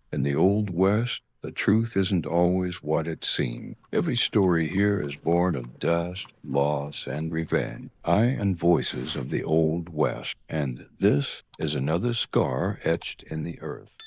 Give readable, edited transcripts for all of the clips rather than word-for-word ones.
In the Old West, the truth isn't always what it seems. Every story here is born of dust, loss, and revenge. And voices of the Old West. And this is another scar etched in the earth.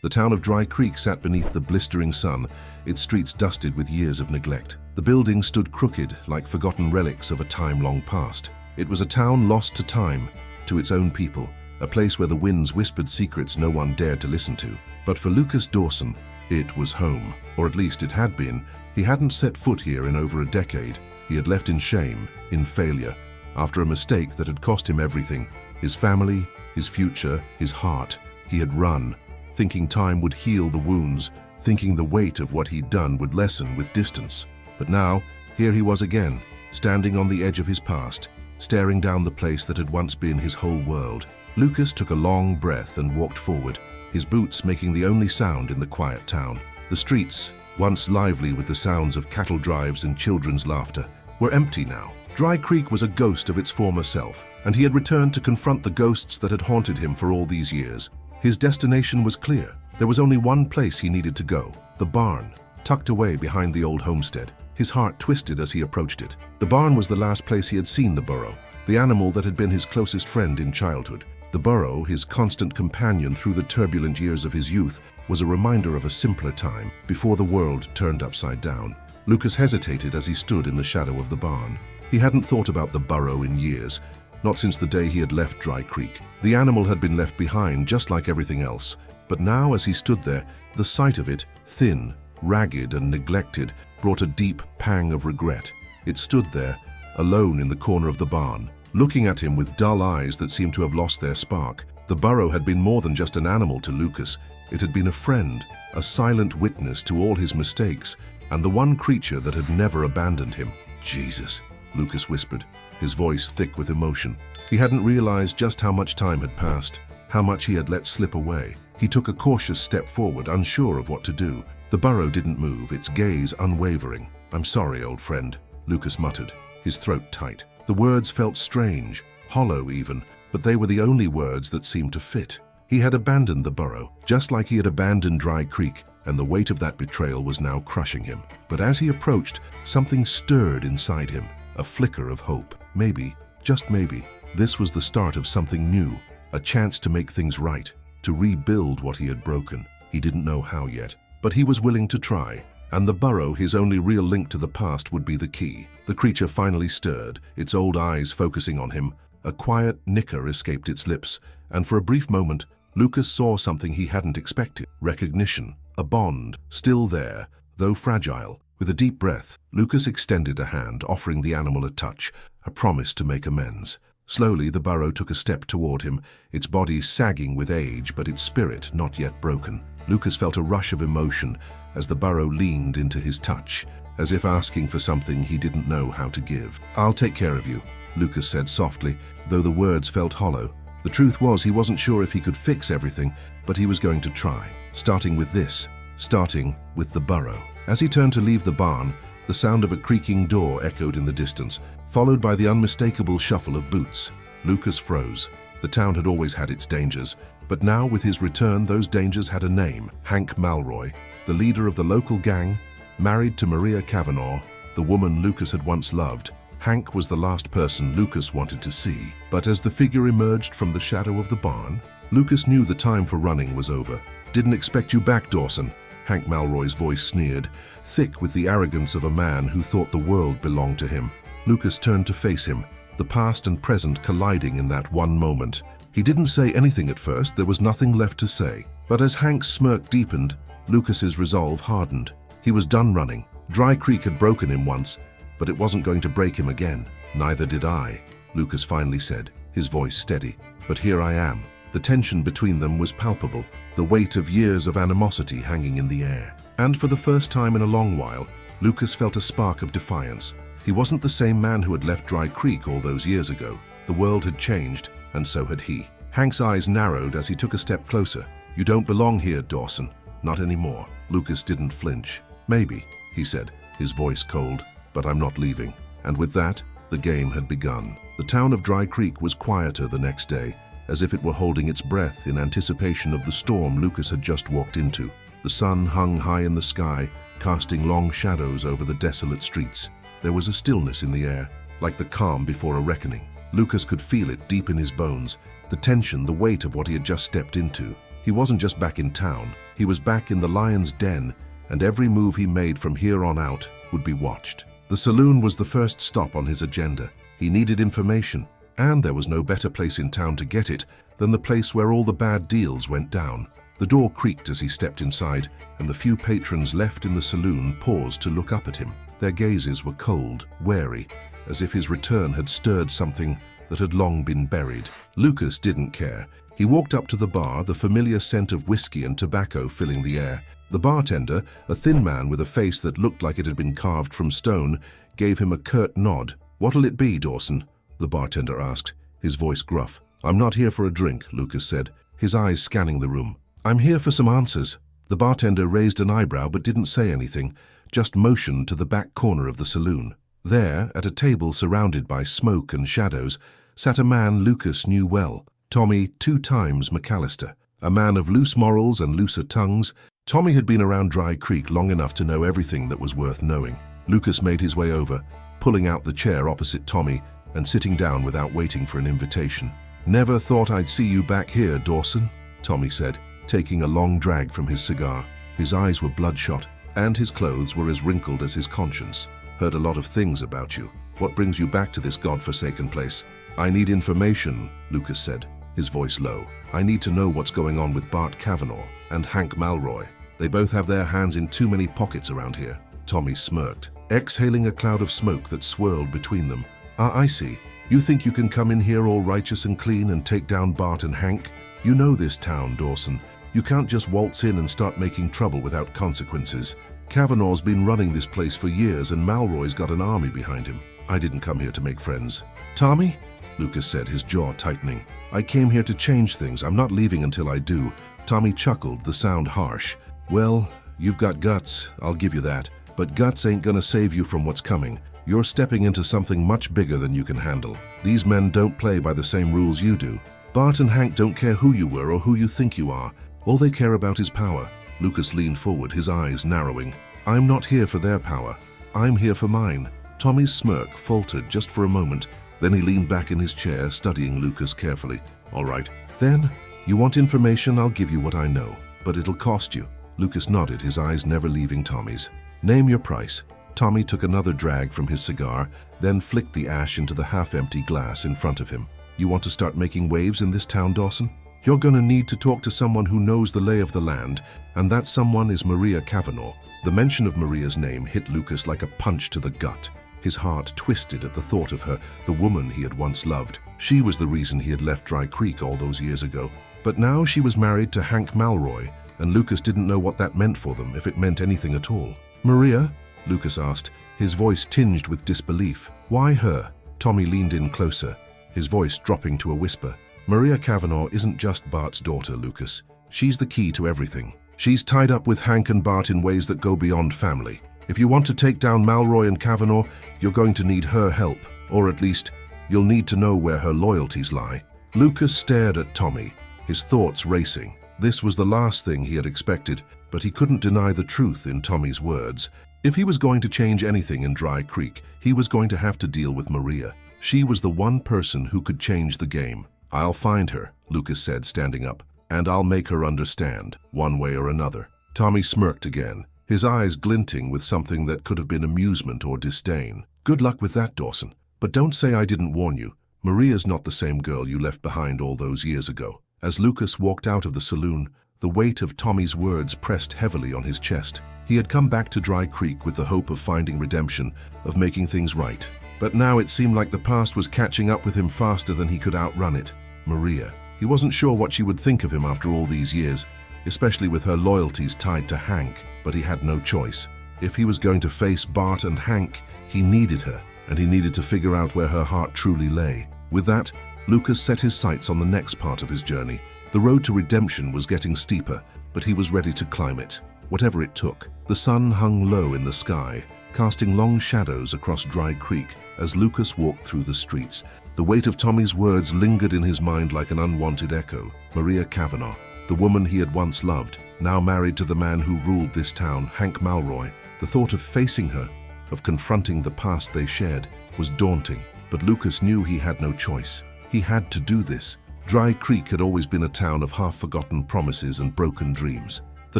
The town of Dry Creek sat beneath the blistering sun, its streets dusted with years of neglect. The buildings stood crooked, like forgotten relics of a time long past. It was a town lost to time, to its own people, a place where the winds whispered secrets no one dared to listen to. But for Lucas Dawson, it was home, or at least it had been. He hadn't set foot here in over a decade. He had left in shame, in failure, after a mistake that had cost him everything: his family, his future, his heart. He had run, thinking time would heal the wounds, thinking the weight of what he'd done would lessen with distance. But now, here he was again, standing on the edge of his past, staring down the place that had once been his whole world. Lucas took a long breath and walked forward, his boots making the only sound in the quiet town. The streets, once lively with the sounds of cattle drives and children's laughter, were empty now. Dry Creek was a ghost of its former self, and he had returned to confront the ghosts that had haunted him for all these years. His destination was clear. There was only one place he needed to go: the barn, tucked away behind the old homestead. His heart twisted as he approached it. The barn was the last place he had seen the burro, the animal that had been his closest friend in childhood. The burro, his constant companion through the turbulent years of his youth, was a reminder of a simpler time, before the world turned upside down. Lucas hesitated as he stood in the shadow of the barn. He hadn't thought about the burro in years, not since the day he had left Dry Creek. The animal had been left behind just like everything else. But now, as he stood there, the sight of it, thin, ragged and neglected, brought a deep pang of regret. It stood there, alone in the corner of the barn, looking at him with dull eyes that seemed to have lost their spark. The burro had been more than just an animal to Lucas. It had been a friend, a silent witness to all his mistakes, and the one creature that had never abandoned him. "Jesus," Lucas whispered, his voice thick with emotion. He hadn't realized just how much time had passed, how much he had let slip away. He took a cautious step forward, unsure of what to do. The burro didn't move, its gaze unwavering. "I'm sorry, old friend," Lucas muttered, his throat tight. The words felt strange, hollow even, but they were the only words that seemed to fit. He had abandoned the burro, just like he had abandoned Dry Creek, and the weight of that betrayal was now crushing him. But as he approached, something stirred inside him, a flicker of hope. Maybe, just maybe, this was the start of something new, a chance to make things right, to rebuild what he had broken. He didn't know how yet, but he was willing to try, and the burro, his only real link to the past, would be the key. The creature finally stirred, its old eyes focusing on him. A quiet nicker escaped its lips, and for a brief moment, Lucas saw something he hadn't expected. Recognition, a bond, still there, though fragile. With a deep breath, Lucas extended a hand, offering the animal a touch, a promise to make amends. Slowly, the burro took a step toward him, its body sagging with age, but its spirit not yet broken. Lucas felt a rush of emotion as the burro leaned into his touch, as if asking for something he didn't know how to give. "I'll take care of you," Lucas said softly, though the words felt hollow. The truth was, he wasn't sure if he could fix everything, but he was going to try, starting with this, starting with the burro. As he turned to leave the barn, the sound of a creaking door echoed in the distance, followed by the unmistakable shuffle of boots. Lucas froze. The town had always had its dangers, but now with his return those dangers had a name: Hank Malroy, the leader of the local gang, married to Maria Kavanaugh, the woman Lucas had once loved. Hank was the last person Lucas wanted to see, but as the figure emerged from the shadow of the barn, Lucas knew the time for running was over. "Didn't expect you back, Dawson," Hank Malroy's voice sneered, thick with the arrogance of a man who thought the world belonged to him. Lucas turned to face him, the past and present colliding in that one moment. He didn't say anything at first, there was nothing left to say. But as Hank's smirk deepened, Lucas's resolve hardened. He was done running. Dry Creek had broken him once, but it wasn't going to break him again. "Neither did I," Lucas finally said, his voice steady. "But here I am." The tension between them was palpable, the weight of years of animosity hanging in the air. And for the first time in a long while, Lucas felt a spark of defiance. He wasn't the same man who had left Dry Creek all those years ago. The world had changed, and so had he. Hank's eyes narrowed as he took a step closer. "You don't belong here, Dawson. Not anymore." Lucas didn't flinch. "Maybe," he said, his voice cold, "but I'm not leaving." And with that, the game had begun. The town of Dry Creek was quieter the next day, as if it were holding its breath in anticipation of the storm Lucas had just walked into. The sun hung high in the sky, casting long shadows over the desolate streets. There was a stillness in the air, like the calm before a reckoning. Lucas could feel it deep in his bones, the tension, the weight of what he had just stepped into. He wasn't just back in town, he was back in the lion's den, and every move he made from here on out would be watched. The saloon was the first stop on his agenda. He needed information, and there was no better place in town to get it than the place where all the bad deals went down. The door creaked as he stepped inside, and the few patrons left in the saloon paused to look up at him. Their gazes were cold, wary, as if his return had stirred something that had long been buried. Lucas didn't care. He walked up to the bar, the familiar scent of whiskey and tobacco filling the air. The bartender, a thin man with a face that looked like it had been carved from stone, gave him a curt nod. "What'll it be, Dawson?" the bartender asked, his voice gruff. "I'm not here for a drink," Lucas said, his eyes scanning the room. "I'm here for some answers." The bartender raised an eyebrow but didn't say anything, just motioned to the back corner of the saloon. There, at a table surrounded by smoke and shadows, sat a man Lucas knew well, Tommy 2 times McAllister. A man of loose morals and looser tongues, Tommy had been around Dry Creek long enough to know everything that was worth knowing. Lucas made his way over, pulling out the chair opposite Tommy and sitting down without waiting for an invitation. "Never thought I'd see you back here, Dawson," Tommy said, taking a long drag from his cigar. His eyes were bloodshot, and his clothes were as wrinkled as his conscience. "Heard a lot of things about you. What brings you back to this godforsaken place?" "I need information," Lucas said, his voice low. "I need to know what's going on with Bart Kavanaugh and Hank Malroy. They both have their hands in too many pockets around here." Tommy smirked, exhaling a cloud of smoke that swirled between them. I see. You think you can come in here all righteous and clean and take down Bart and Hank? You know this town, Dawson. You can't just waltz in and start making trouble without consequences. Kavanaugh's been running this place for years and Malroy's got an army behind him. I didn't come here to make friends." "Tommy?" Lucas said, his jaw tightening. "I came here to change things. I'm not leaving until I do." Tommy chuckled, the sound harsh. "Well, you've got guts, I'll give you that. But guts ain't gonna save you from what's coming. You're stepping into something much bigger than you can handle. These men don't play by the same rules you do. Bart and Hank don't care who you were or who you think you are. All they care about is power." Lucas leaned forward, his eyes narrowing. "I'm not here for their power. I'm here for mine." Tommy's smirk faltered just for a moment. Then he leaned back in his chair, studying Lucas carefully. "All right. Then, you want information, I'll give you what I know. But it'll cost you." Lucas nodded, his eyes never leaving Tommy's. "Name your price." Tommy took another drag from his cigar, then flicked the ash into the half-empty glass in front of him. "You want to start making waves in this town, Dawson? You're gonna need to talk to someone who knows the lay of the land, and that someone is Maria Kavanaugh." The mention of Maria's name hit Lucas like a punch to the gut. His heart twisted at the thought of her, the woman he had once loved. She was the reason he had left Dry Creek all those years ago. But now she was married to Hank Malroy, and Lucas didn't know what that meant for them, if it meant anything at all. "Maria?" Lucas asked, his voice tinged with disbelief. "Why her?" Tommy leaned in closer, his voice dropping to a whisper. "Maria Kavanaugh isn't just Bart's daughter, Lucas. She's the key to everything. She's tied up with Hank and Bart in ways that go beyond family. If you want to take down Malroy and Kavanaugh, you're going to need her help, or at least, you'll need to know where her loyalties lie." Lucas stared at Tommy, his thoughts racing. This was the last thing he had expected, but he couldn't deny the truth in Tommy's words. If he was going to change anything in Dry Creek, he was going to have to deal with Maria. She was the one person who could change the game. "I'll find her," Lucas said, standing up, "and I'll make her understand, one way or another." Tommy smirked again, his eyes glinting with something that could have been amusement or disdain. "Good luck with that, Dawson. But don't say I didn't warn you. Maria's not the same girl you left behind all those years ago." As Lucas walked out of the saloon, the weight of Tommy's words pressed heavily on his chest. He had come back to Dry Creek with the hope of finding redemption, of making things right. But now it seemed like the past was catching up with him faster than he could outrun it. Maria. He wasn't sure what she would think of him after all these years, especially with her loyalties tied to Hank, but he had no choice. If he was going to face Bart and Hank, he needed her, and he needed to figure out where her heart truly lay. With that, Lucas set his sights on the next part of his journey. The road to redemption was getting steeper, but he was ready to climb it, whatever it took. The sun hung low in the sky, casting long shadows across Dry Creek as Lucas walked through the streets. The weight of Tommy's words lingered in his mind like an unwanted echo. Maria Kavanagh, the woman he had once loved, now married to the man who ruled this town, Hank Malroy. The thought of facing her, of confronting the past they shared, was daunting. But Lucas knew he had no choice. He had to do this. Dry Creek had always been a town of half-forgotten promises and broken dreams. The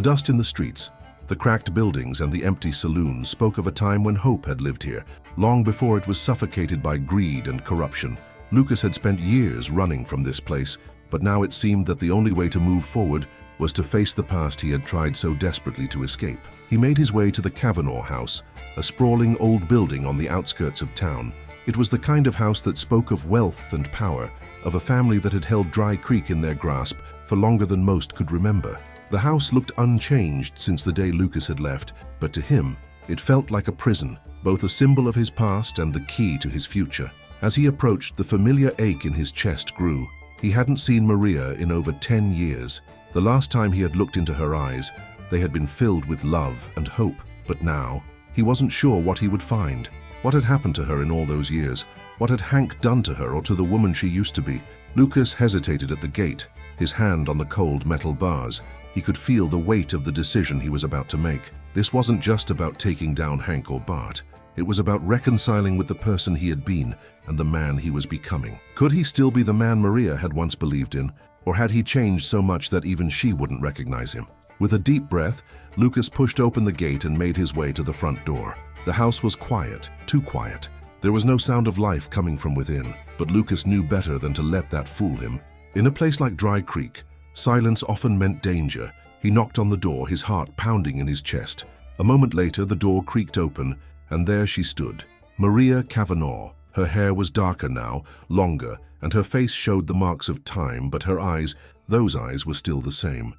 dust in the streets, the cracked buildings and the empty saloons spoke of a time when hope had lived here, long before it was suffocated by greed and corruption. Lucas had spent years running from this place, but now it seemed that the only way to move forward was to face the past he had tried so desperately to escape. He made his way to the Kavanagh house, a sprawling old building on the outskirts of town. It was the kind of house that spoke of wealth and power, of a family that had held Dry Creek in their grasp for longer than most could remember. The house looked unchanged since the day Lucas had left, but to him, it felt like a prison, both a symbol of his past and the key to his future. As he approached, the familiar ache in his chest grew. He hadn't seen Maria in over 10 years. The last time he had looked into her eyes, they had been filled with love and hope. But now, he wasn't sure what he would find. What had happened to her in all those years? What had Hank done to her or to the woman she used to be? Lucas hesitated at the gate, his hand on the cold metal bars. He could feel the weight of the decision he was about to make. This wasn't just about taking down Hank or Bart. It was about reconciling with the person he had been and the man he was becoming. Could he still be the man Maria had once believed in, or had he changed so much that even she wouldn't recognize him? With a deep breath, Lucas pushed open the gate and made his way to the front door. The house was quiet, too quiet. There was no sound of life coming from within, but Lucas knew better than to let that fool him. In a place like Dry Creek, silence often meant danger. He knocked on the door, his heart pounding in his chest. A moment later, the door creaked open, and there she stood, Maria Kavanagh. Her hair was darker now, longer, and her face showed the marks of time, but her eyes, those eyes were still the same.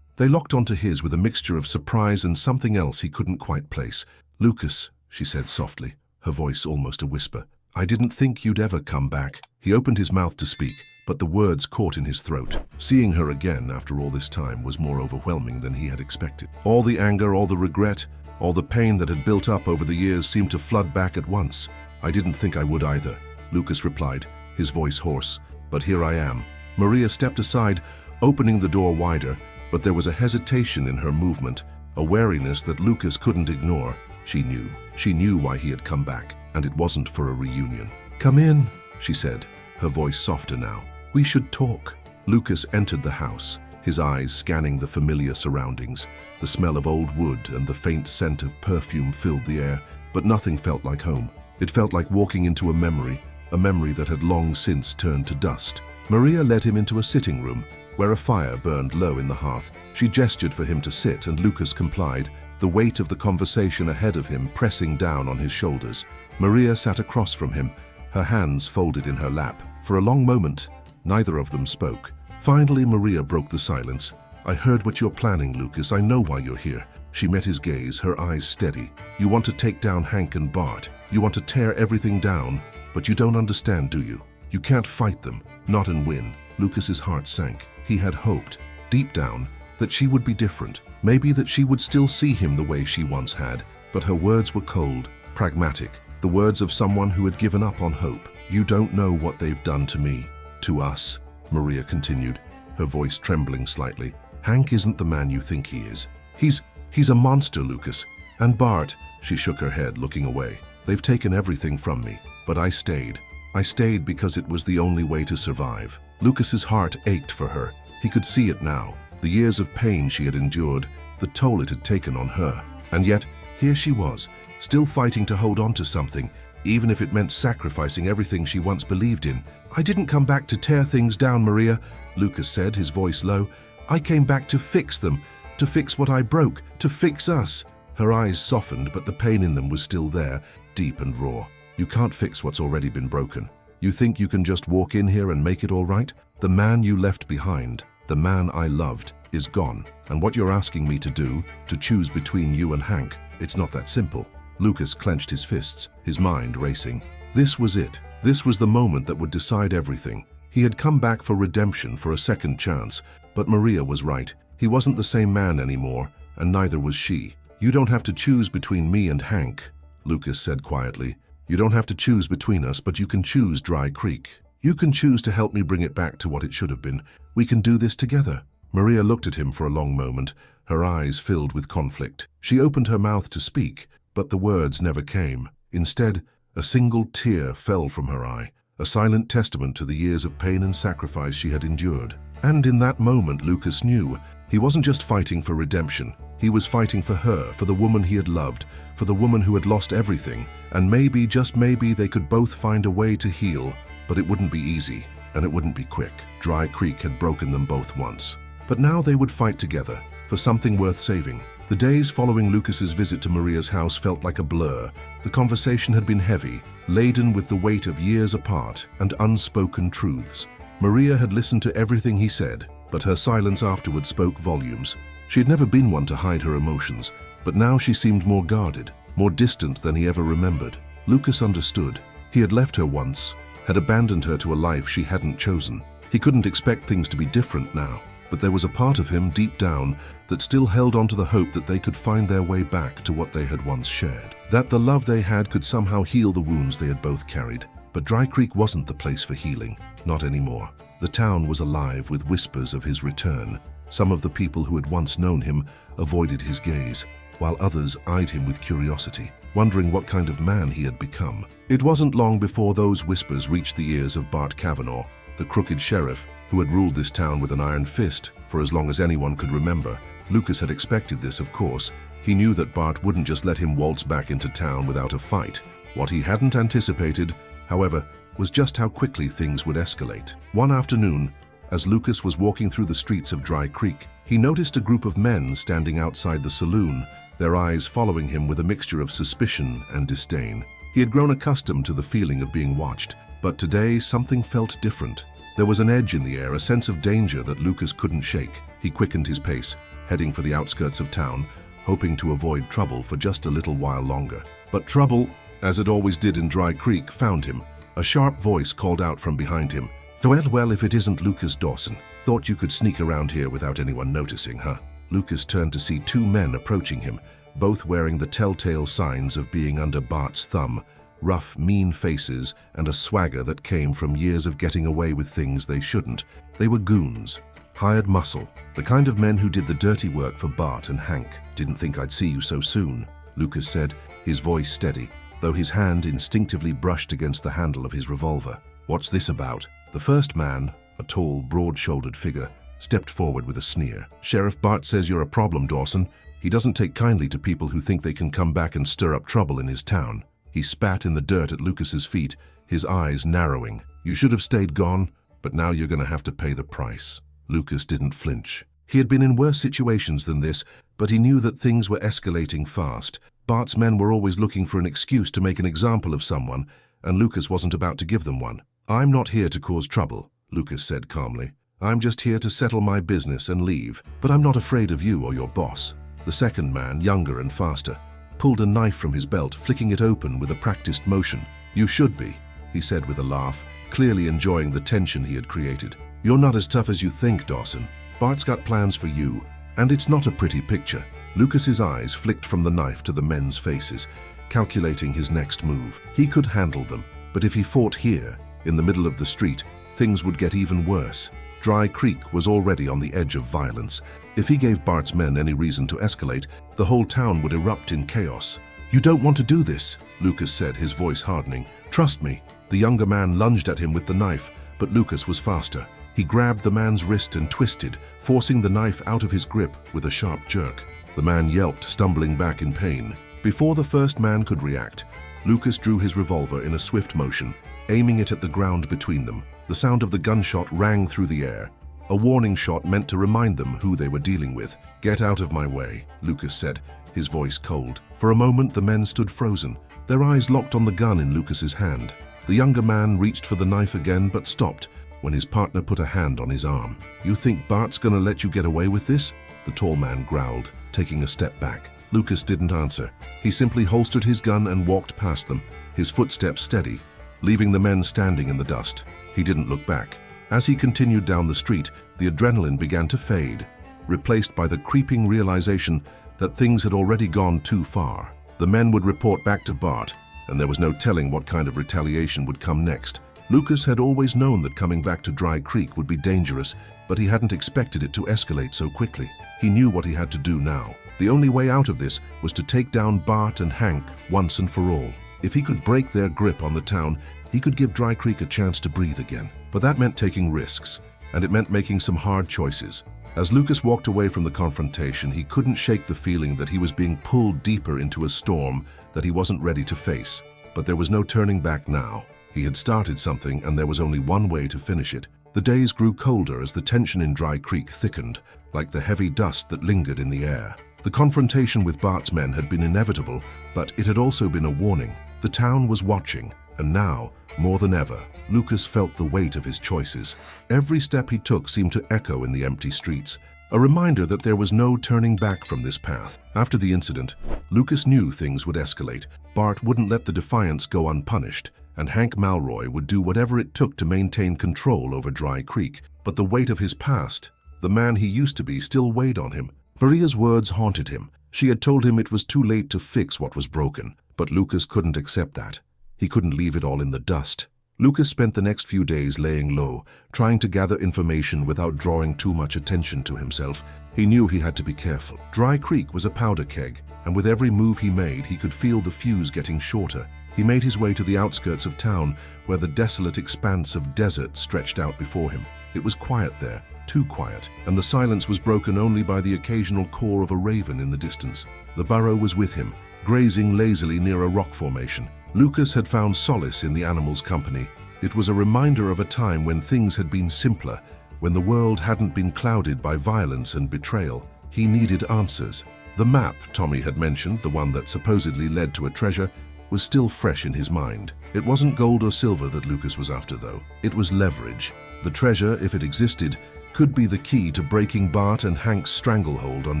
They locked onto his with a mixture of surprise and something else he couldn't quite place. "Lucas," she said softly, her voice almost a whisper, "I didn't think you'd ever come back." He opened his mouth to speak, but the words caught in his throat. Seeing her again after all this time was more overwhelming than he had expected. All the anger, all the regret, all the pain that had built up over the years seemed to flood back at once. "I didn't think I would either," Lucas replied, his voice hoarse. "But here I am." Maria stepped aside, opening the door wider, but there was a hesitation in her movement, a wariness that Lucas couldn't ignore. She knew why he had come back, and it wasn't for a reunion. "Come in," she said, her voice softer now. "We should talk." Lucas entered the house, his eyes scanning the familiar surroundings. The smell of old wood and the faint scent of perfume filled the air, but nothing felt like home. It felt like walking into a memory that had long since turned to dust. Maria led him into a sitting room, where a fire burned low in the hearth. She gestured for him to sit, and Lucas complied, the weight of the conversation ahead of him pressing down on his shoulders. Maria sat across from him, her hands folded in her lap. For a long moment, neither of them spoke. Finally, Maria broke the silence. "I heard what you're planning, Lucas. I know why you're here." She met his gaze, her eyes steady. "You want to take down Hank and Bart. You want to tear everything down, but you don't understand, do you? You can't fight them, not and win." Lucas's heart sank. He had hoped, deep down, that she would be different. Maybe that she would still see him the way she once had. But her words were cold, pragmatic, the words of someone who had given up on hope. "You don't know what they've done to me, to us," Maria continued, her voice trembling slightly. "Hank isn't the man you think he is. He's a monster, Lucas. And Bart," she shook her head, looking away. "They've taken everything from me, but I stayed. I stayed because it was the only way to survive." Lucas's heart ached for her. He could see it now, the years of pain she had endured, the toll it had taken on her. And yet, here she was, still fighting to hold on to something, even if it meant sacrificing everything she once believed in. "I didn't come back to tear things down, Maria," Lucas said, his voice low. "I came back to fix them, to fix what I broke, to fix us." Her eyes softened, but the pain in them was still there, deep and raw. "You can't fix what's already been broken. You think you can just walk in here and make it all right? The man you left behind, the man I loved, is gone. And what you're asking me to do, to choose between you and Hank, it's not that simple." Lucas clenched his fists, his mind racing. This was it. This was the moment that would decide everything. He had come back for redemption, for a second chance. But Maria was right. He wasn't the same man anymore, and neither was she. "You don't have to choose between me and Hank," Lucas said quietly. You don't have to choose between us, but you can choose Dry Creek. You can choose to help me bring it back to what it should have been. We can do this together." Maria looked at him for a long moment, her eyes filled with conflict. She opened her mouth to speak, but the words never came. Instead, a single tear fell from her eye, a silent testament to the years of pain and sacrifice she had endured. And in that moment, Lucas knew he wasn't just fighting for redemption. He was fighting for her, for the woman he had loved, for the woman who had lost everything. And maybe, just maybe, they could both find a way to heal, but it wouldn't be easy, and it wouldn't be quick. Dry Creek had broken them both once. But now they would fight together, for something worth saving. The days following Lucas's visit to Maria's house felt like a blur. The conversation had been heavy, laden with the weight of years apart and unspoken truths. Maria had listened to everything he said, but her silence afterward spoke volumes. She had never been one to hide her emotions, but now she seemed more guarded, more distant than he ever remembered. Lucas understood. He had left her once, had abandoned her to a life she hadn't chosen. He couldn't expect things to be different now, but there was a part of him deep down that still held on to the hope that they could find their way back to what they had once shared, that the love they had could somehow heal the wounds they had both carried. But Dry Creek wasn't the place for healing, not anymore. The town was alive with whispers of his return. Some of the people who had once known him avoided his gaze, while others eyed him with curiosity, wondering what kind of man he had become. It wasn't long before those whispers reached the ears of Bart Kavanaugh, the crooked sheriff who had ruled this town with an iron fist for as long as anyone could remember. Lucas had expected this, of course. He knew that Bart wouldn't just let him waltz back into town without a fight. What he hadn't anticipated, however, was just how quickly things would escalate. One afternoon, as Lucas was walking through the streets of Dry Creek, he noticed a group of men standing outside the saloon, their eyes following him with a mixture of suspicion and disdain. He had grown accustomed to the feeling of being watched, but today something felt different. There was an edge in the air, a sense of danger that Lucas couldn't shake. He quickened his pace, heading for the outskirts of town, hoping to avoid trouble for just a little while longer. But trouble, as it always did in Dry Creek, found him. A sharp voice called out from behind him. Well, if it isn't Lucas Dawson. Thought you could sneak around here without anyone noticing, huh?" Lucas turned to see two men approaching him, both wearing the telltale signs of being under Bart's thumb, rough, mean faces and a swagger that came from years of getting away with things they shouldn't. They were goons, hired muscle, the kind of men who did the dirty work for Bart and Hank. "Didn't think I'd see you so soon," Lucas said, his voice steady, though his hand instinctively brushed against the handle of his revolver. "What's this about?" The first man, a tall, broad-shouldered figure, stepped forward with a sneer. "Sheriff Bart says you're a problem, Dawson. He doesn't take kindly to people who think they can come back and stir up trouble in his town." He spat in the dirt at Lucas's feet, his eyes narrowing. "You should have stayed gone, but now you're going to have to pay the price." Lucas didn't flinch. He had been in worse situations than this, but he knew that things were escalating fast. Bart's men were always looking for an excuse to make an example of someone, and Lucas wasn't about to give them one. "I'm not here to cause trouble," Lucas said calmly. "I'm just here to settle my business and leave, but I'm not afraid of you or your boss." The second man, younger and faster, pulled a knife from his belt, flicking it open with a practiced motion. "You should be," he said with a laugh, clearly enjoying the tension he had created. "You're not as tough as you think, Dawson. Bart's got plans for you, and it's not a pretty picture." Lucas's eyes flicked from the knife to the men's faces, calculating his next move. He could handle them, but if he fought here, in the middle of the street, things would get even worse. Dry Creek was already on the edge of violence. If he gave Bart's men any reason to escalate, the whole town would erupt in chaos. "You don't want to do this," Lucas said, his voice hardening. "Trust me." The younger man lunged at him with the knife, but Lucas was faster. He grabbed the man's wrist and twisted, forcing the knife out of his grip with a sharp jerk. The man yelped, stumbling back in pain. Before the first man could react, Lucas drew his revolver in a swift motion, aiming it at the ground between them. The sound of the gunshot rang through the air, a warning shot meant to remind them who they were dealing with. "Get out of my way," Lucas said, his voice cold. For a moment, the men stood frozen, their eyes locked on the gun in Lucas's hand. The younger man reached for the knife again, but stopped when his partner put a hand on his arm. "You think Bart's gonna let you get away with this?" the tall man growled, taking a step back. Lucas didn't answer. He simply holstered his gun and walked past them, his footsteps steady, leaving the men standing in the dust. He didn't look back. As he continued down the street, the adrenaline began to fade, replaced by the creeping realization that things had already gone too far. The men would report back to Bart, and there was no telling what kind of retaliation would come next. Lucas had always known that coming back to Dry Creek would be dangerous, but he hadn't expected it to escalate so quickly. He knew what he had to do now. The only way out of this was to take down Bart and Hank once and for all. If he could break their grip on the town, he could give Dry Creek a chance to breathe again. But that meant taking risks, and it meant making some hard choices. As Lucas walked away from the confrontation, he couldn't shake the feeling that he was being pulled deeper into a storm that he wasn't ready to face. But there was no turning back now. He had started something, and there was only one way to finish it. The days grew colder as the tension in Dry Creek thickened, like the heavy dust that lingered in the air. The confrontation with Bart's men had been inevitable, but it had also been a warning. The town was watching, and now, more than ever, Lucas felt the weight of his choices. Every step he took seemed to echo in the empty streets, a reminder that there was no turning back from this path. After the incident, Lucas knew things would escalate. Bart wouldn't let the defiance go unpunished, and Hank Malroy would do whatever it took to maintain control over Dry Creek. But the weight of his past, the man he used to be, still weighed on him. Maria's words haunted him. She had told him it was too late to fix what was broken, but Lucas couldn't accept that. He couldn't leave it all in the dust. Lucas spent the next few days laying low, trying to gather information without drawing too much attention to himself. He knew he had to be careful. Dry Creek was a powder keg, and with every move he made, he could feel the fuse getting shorter. He made his way to the outskirts of town, where the desolate expanse of desert stretched out before him. It was quiet there, too quiet, and the silence was broken only by the occasional caw of a raven in the distance. The burro was with him, grazing lazily near a rock formation. Lucas had found solace in the animal's company. It was a reminder of a time when things had been simpler, when the world hadn't been clouded by violence and betrayal. He needed answers. The map Tommy had mentioned, the one that supposedly led to a treasure, was still fresh in his mind. It wasn't gold or silver that Lucas was after, though. It was leverage. The treasure, if it existed, could be the key to breaking Bart and Hank's stranglehold on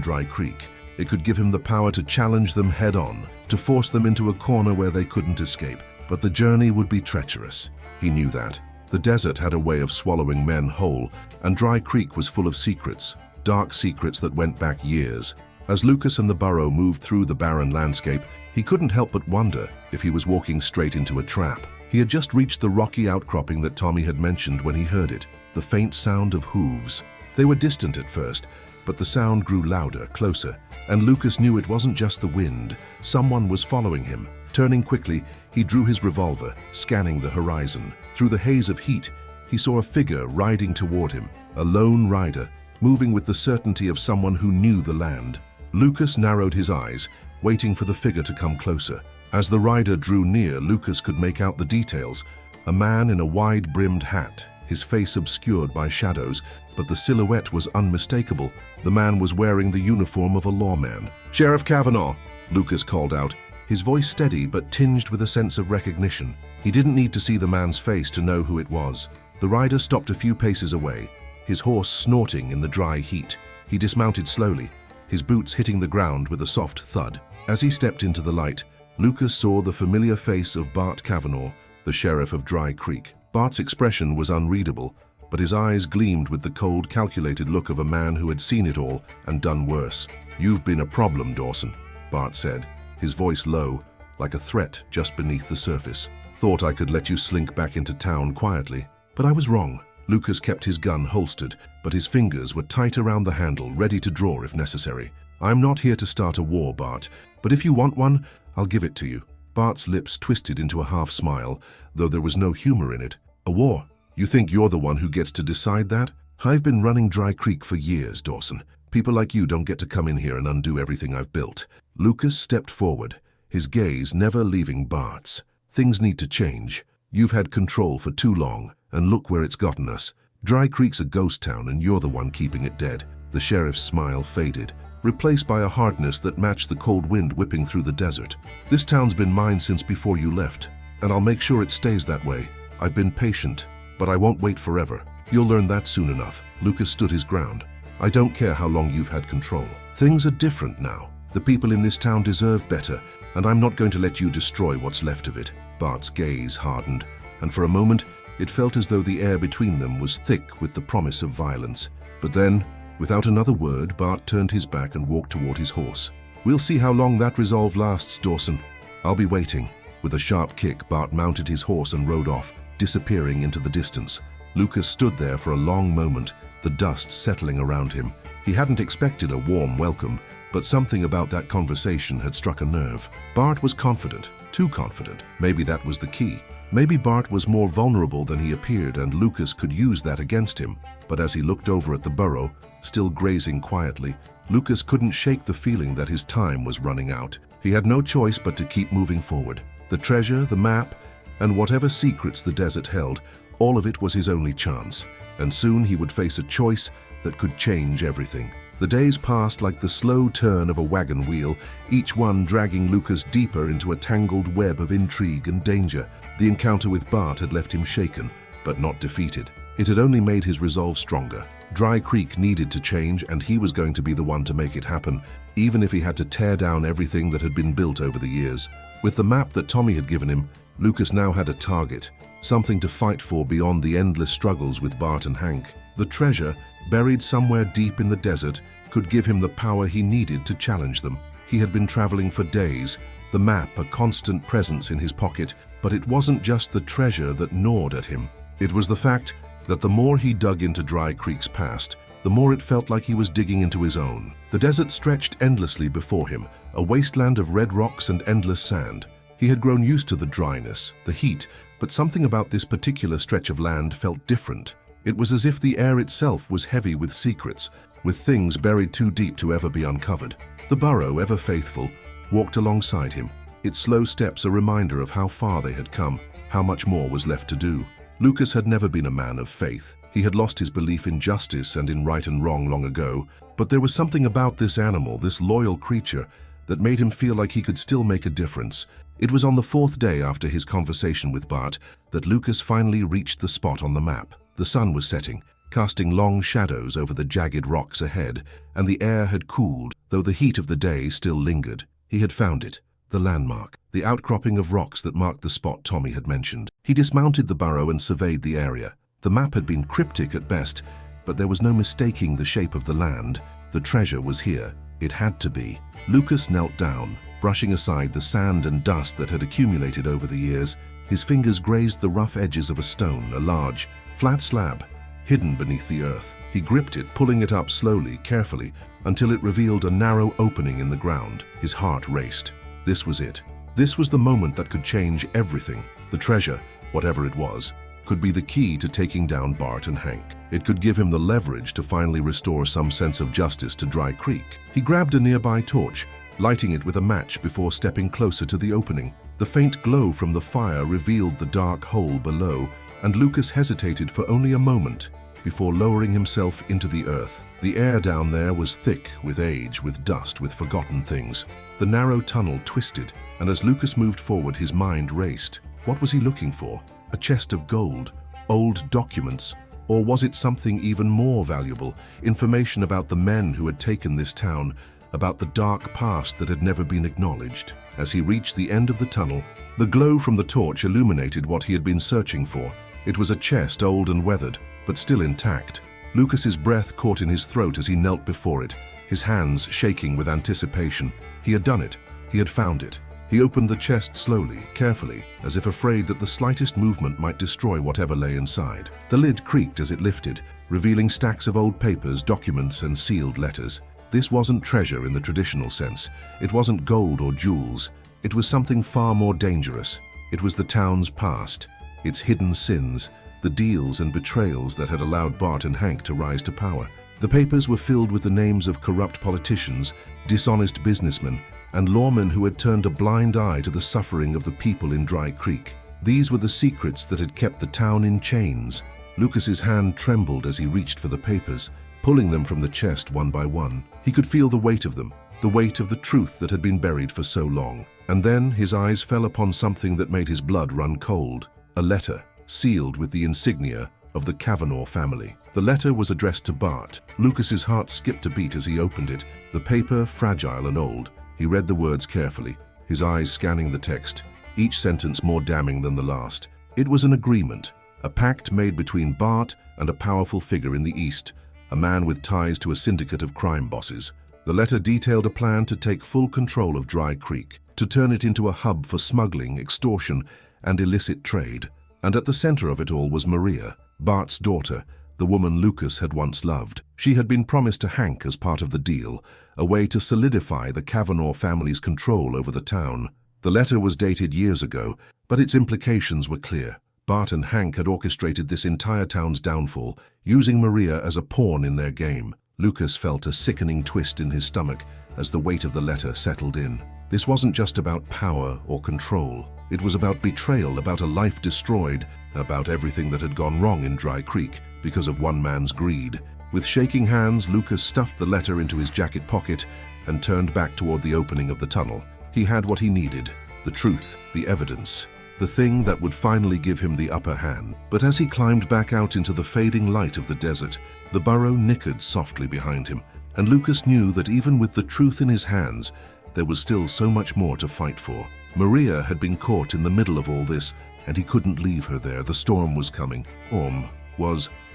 Dry Creek. It could give him the power to challenge them head-on, to force them into a corner where they couldn't escape. But the journey would be treacherous. He knew that. The desert had a way of swallowing men whole, and Dry Creek was full of secrets, dark secrets that went back years. As Lucas and the burro moved through the barren landscape, he couldn't help but wonder if he was walking straight into a trap. He had just reached the rocky outcropping that Tommy had mentioned when he heard it, the faint sound of hooves. They were distant at first, but the sound grew louder, closer, and Lucas knew it wasn't just the wind. Someone was following him. Turning quickly, he drew his revolver, scanning the horizon. Through the haze of heat, he saw a figure riding toward him, a lone rider, moving with the certainty of someone who knew the land. Lucas narrowed his eyes, waiting for the figure to come closer. As the rider drew near, Lucas could make out the details. A man in a wide-brimmed hat, his face obscured by shadows, but the silhouette was unmistakable. The man was wearing the uniform of a lawman. "Sheriff Kavanaugh," Lucas called out, his voice steady but tinged with a sense of recognition. He didn't need to see the man's face to know who it was. The rider stopped a few paces away, his horse snorting in the dry heat. He dismounted slowly, his boots hitting the ground with a soft thud. As he stepped into the light, Lucas saw the familiar face of Bart Kavanaugh, the sheriff of Dry Creek. Bart's expression was unreadable, but his eyes gleamed with the cold, calculated look of a man who had seen it all and done worse. "You've been a problem, Dawson," Bart said, his voice low, like a threat just beneath the surface. "Thought I could let you slink back into town quietly, but I was wrong." Lucas kept his gun holstered, but his fingers were tight around the handle, ready to draw if necessary. "I'm not here to start a war, Bart, but if you want one, I'll give it to you." Bart's lips twisted into a half-smile, though there was no humor in it. "A war? You think you're the one who gets to decide that? I've been running Dry Creek for years, Dawson. People like you don't get to come in here and undo everything I've built." Lucas stepped forward, his gaze never leaving Bart's. "Things need to change. You've had control for too long, and look where it's gotten us. Dry Creek's a ghost town, and you're the one keeping it dead." The sheriff's smile faded, replaced by a hardness that matched the cold wind whipping through the desert. "This town's been mine since before you left, and I'll make sure it stays that way. I've been patient, but I won't wait forever. You'll learn that soon enough." Lucas stood his ground. "I don't care how long you've had control. Things are different now. The people in this town deserve better, and I'm not going to let you destroy what's left of it." Bart's gaze hardened, and for a moment, it felt as though the air between them was thick with the promise of violence. But then, without another word, Bart turned his back and walked toward his horse. "We'll see how long that resolve lasts, Dawson. I'll be waiting." With a sharp kick, Bart mounted his horse and rode off, disappearing into the distance. Lucas stood there for a long moment, the dust settling around him. He hadn't expected a warm welcome, but something about that conversation had struck a nerve. Bart was confident, too confident. Maybe that was the key. Maybe Bart was more vulnerable than he appeared, and Lucas could use that against him. But as he looked over at the burrow, still grazing quietly, Lucas couldn't shake the feeling that his time was running out. He had no choice but to keep moving forward. The treasure, the map, and whatever secrets the desert held, all of it was his only chance. And soon he would face a choice that could change everything. The days passed like the slow turn of a wagon wheel, each one dragging Lucas deeper into a tangled web of intrigue and danger. The encounter with Bart had left him shaken, but not defeated. It had only made his resolve stronger. Dry Creek needed to change, and he was going to be the one to make it happen, even if he had to tear down everything that had been built over the years. With the map that Tommy had given him, Lucas now had a target, something to fight for beyond the endless struggles with Bart and Hank. The treasure, buried somewhere deep in the desert, could give him the power he needed to challenge them. He had been traveling for days, the map a constant presence in his pocket, but it wasn't just the treasure that gnawed at him. It was the fact that the more he dug into Dry Creek's past, the more it felt like he was digging into his own. The desert stretched endlessly before him, a wasteland of red rocks and endless sand. He had grown used to the dryness, the heat, but something about this particular stretch of land felt different. It was as if the air itself was heavy with secrets, with things buried too deep to ever be uncovered. The burro, ever faithful, walked alongside him, its slow steps a reminder of how far they had come, how much more was left to do. Lucas had never been a man of faith. He had lost his belief in justice and in right and wrong long ago, but there was something about this animal, this loyal creature, that made him feel like he could still make a difference. It was on the fourth day after his conversation with Bart that Lucas finally reached the spot on the map. The sun was setting, casting long shadows over the jagged rocks ahead, and the air had cooled, though the heat of the day still lingered. He had found it, the landmark, the outcropping of rocks that marked the spot Tommy had mentioned. He dismounted the burro and surveyed the area. The map had been cryptic at best, but there was no mistaking the shape of the land. The treasure was here. It had to be. Lucas knelt down, brushing aside the sand and dust that had accumulated over the years. His fingers grazed the rough edges of a stone, a large, flat slab, hidden beneath the earth. He gripped it, pulling it up slowly, carefully, until it revealed a narrow opening in the ground. His heart raced. This was it. This was the moment that could change everything. The treasure, whatever it was, could be the key to taking down Bart and Hank. It could give him the leverage to finally restore some sense of justice to Dry Creek. He grabbed a nearby torch, lighting it with a match before stepping closer to the opening. The faint glow from the fire revealed the dark hole below, and Lucas hesitated for only a moment before lowering himself into the earth. The air down there was thick with age, with dust, with forgotten things. The narrow tunnel twisted, and as Lucas moved forward, his mind raced. What was he looking for? A chest of gold? Old documents? Or was it something even more valuable? Information about the men who had taken this town, about the dark past that had never been acknowledged. As he reached the end of the tunnel, the glow from the torch illuminated what he had been searching for. It was a chest, old and weathered, but still intact. Lucas's breath caught in his throat as he knelt before it, his hands shaking with anticipation. He had done it. He had found it. He opened the chest slowly, carefully, as if afraid that the slightest movement might destroy whatever lay inside. The lid creaked as it lifted, revealing stacks of old papers, documents, and sealed letters. This wasn't treasure in the traditional sense. It wasn't gold or jewels. It was something far more dangerous. It was the town's past, its hidden sins, the deals and betrayals that had allowed Bart and Hank to rise to power. The papers were filled with the names of corrupt politicians, dishonest businessmen, and lawmen who had turned a blind eye to the suffering of the people in Dry Creek. These were the secrets that had kept the town in chains. Lucas's hand trembled as he reached for the papers, pulling them from the chest one by one. He could feel the weight of them, the weight of the truth that had been buried for so long. And then his eyes fell upon something that made his blood run cold. A letter, sealed with the insignia of the Kavanaugh family. The letter was addressed to Bart. Lucas's heart skipped a beat as he opened it, the paper fragile and old. He read the words carefully, his eyes scanning the text, each sentence more damning than the last. It was an agreement, a pact made between Bart and a powerful figure in the East, a man with ties to a syndicate of crime bosses. The letter detailed a plan to take full control of Dry Creek, to turn it into a hub for smuggling, extortion, and illicit trade. And at the center of it all was Maria, Bart's daughter, the woman Lucas had once loved. She had been promised to Hank as part of the deal, a way to solidify the Kavanaugh family's control over the town. The letter was dated years ago, but its implications were clear. Bart and Hank had orchestrated this entire town's downfall, using Maria as a pawn in their game. Lucas felt a sickening twist in his stomach as the weight of the letter settled in. This wasn't just about power or control. It was about betrayal, about a life destroyed, about everything that had gone wrong in Dry Creek because of one man's greed. With shaking hands, Lucas stuffed the letter into his jacket pocket and turned back toward the opening of the tunnel. He had what he needed, the truth, the evidence, the thing that would finally give him the upper hand. But as he climbed back out into the fading light of the desert, the burrow nickered softly behind him, and Lucas knew that even with the truth in his hands, there was still so much more to fight for. Maria had been caught in the middle of all this, and he couldn't leave her there. The storm was coming.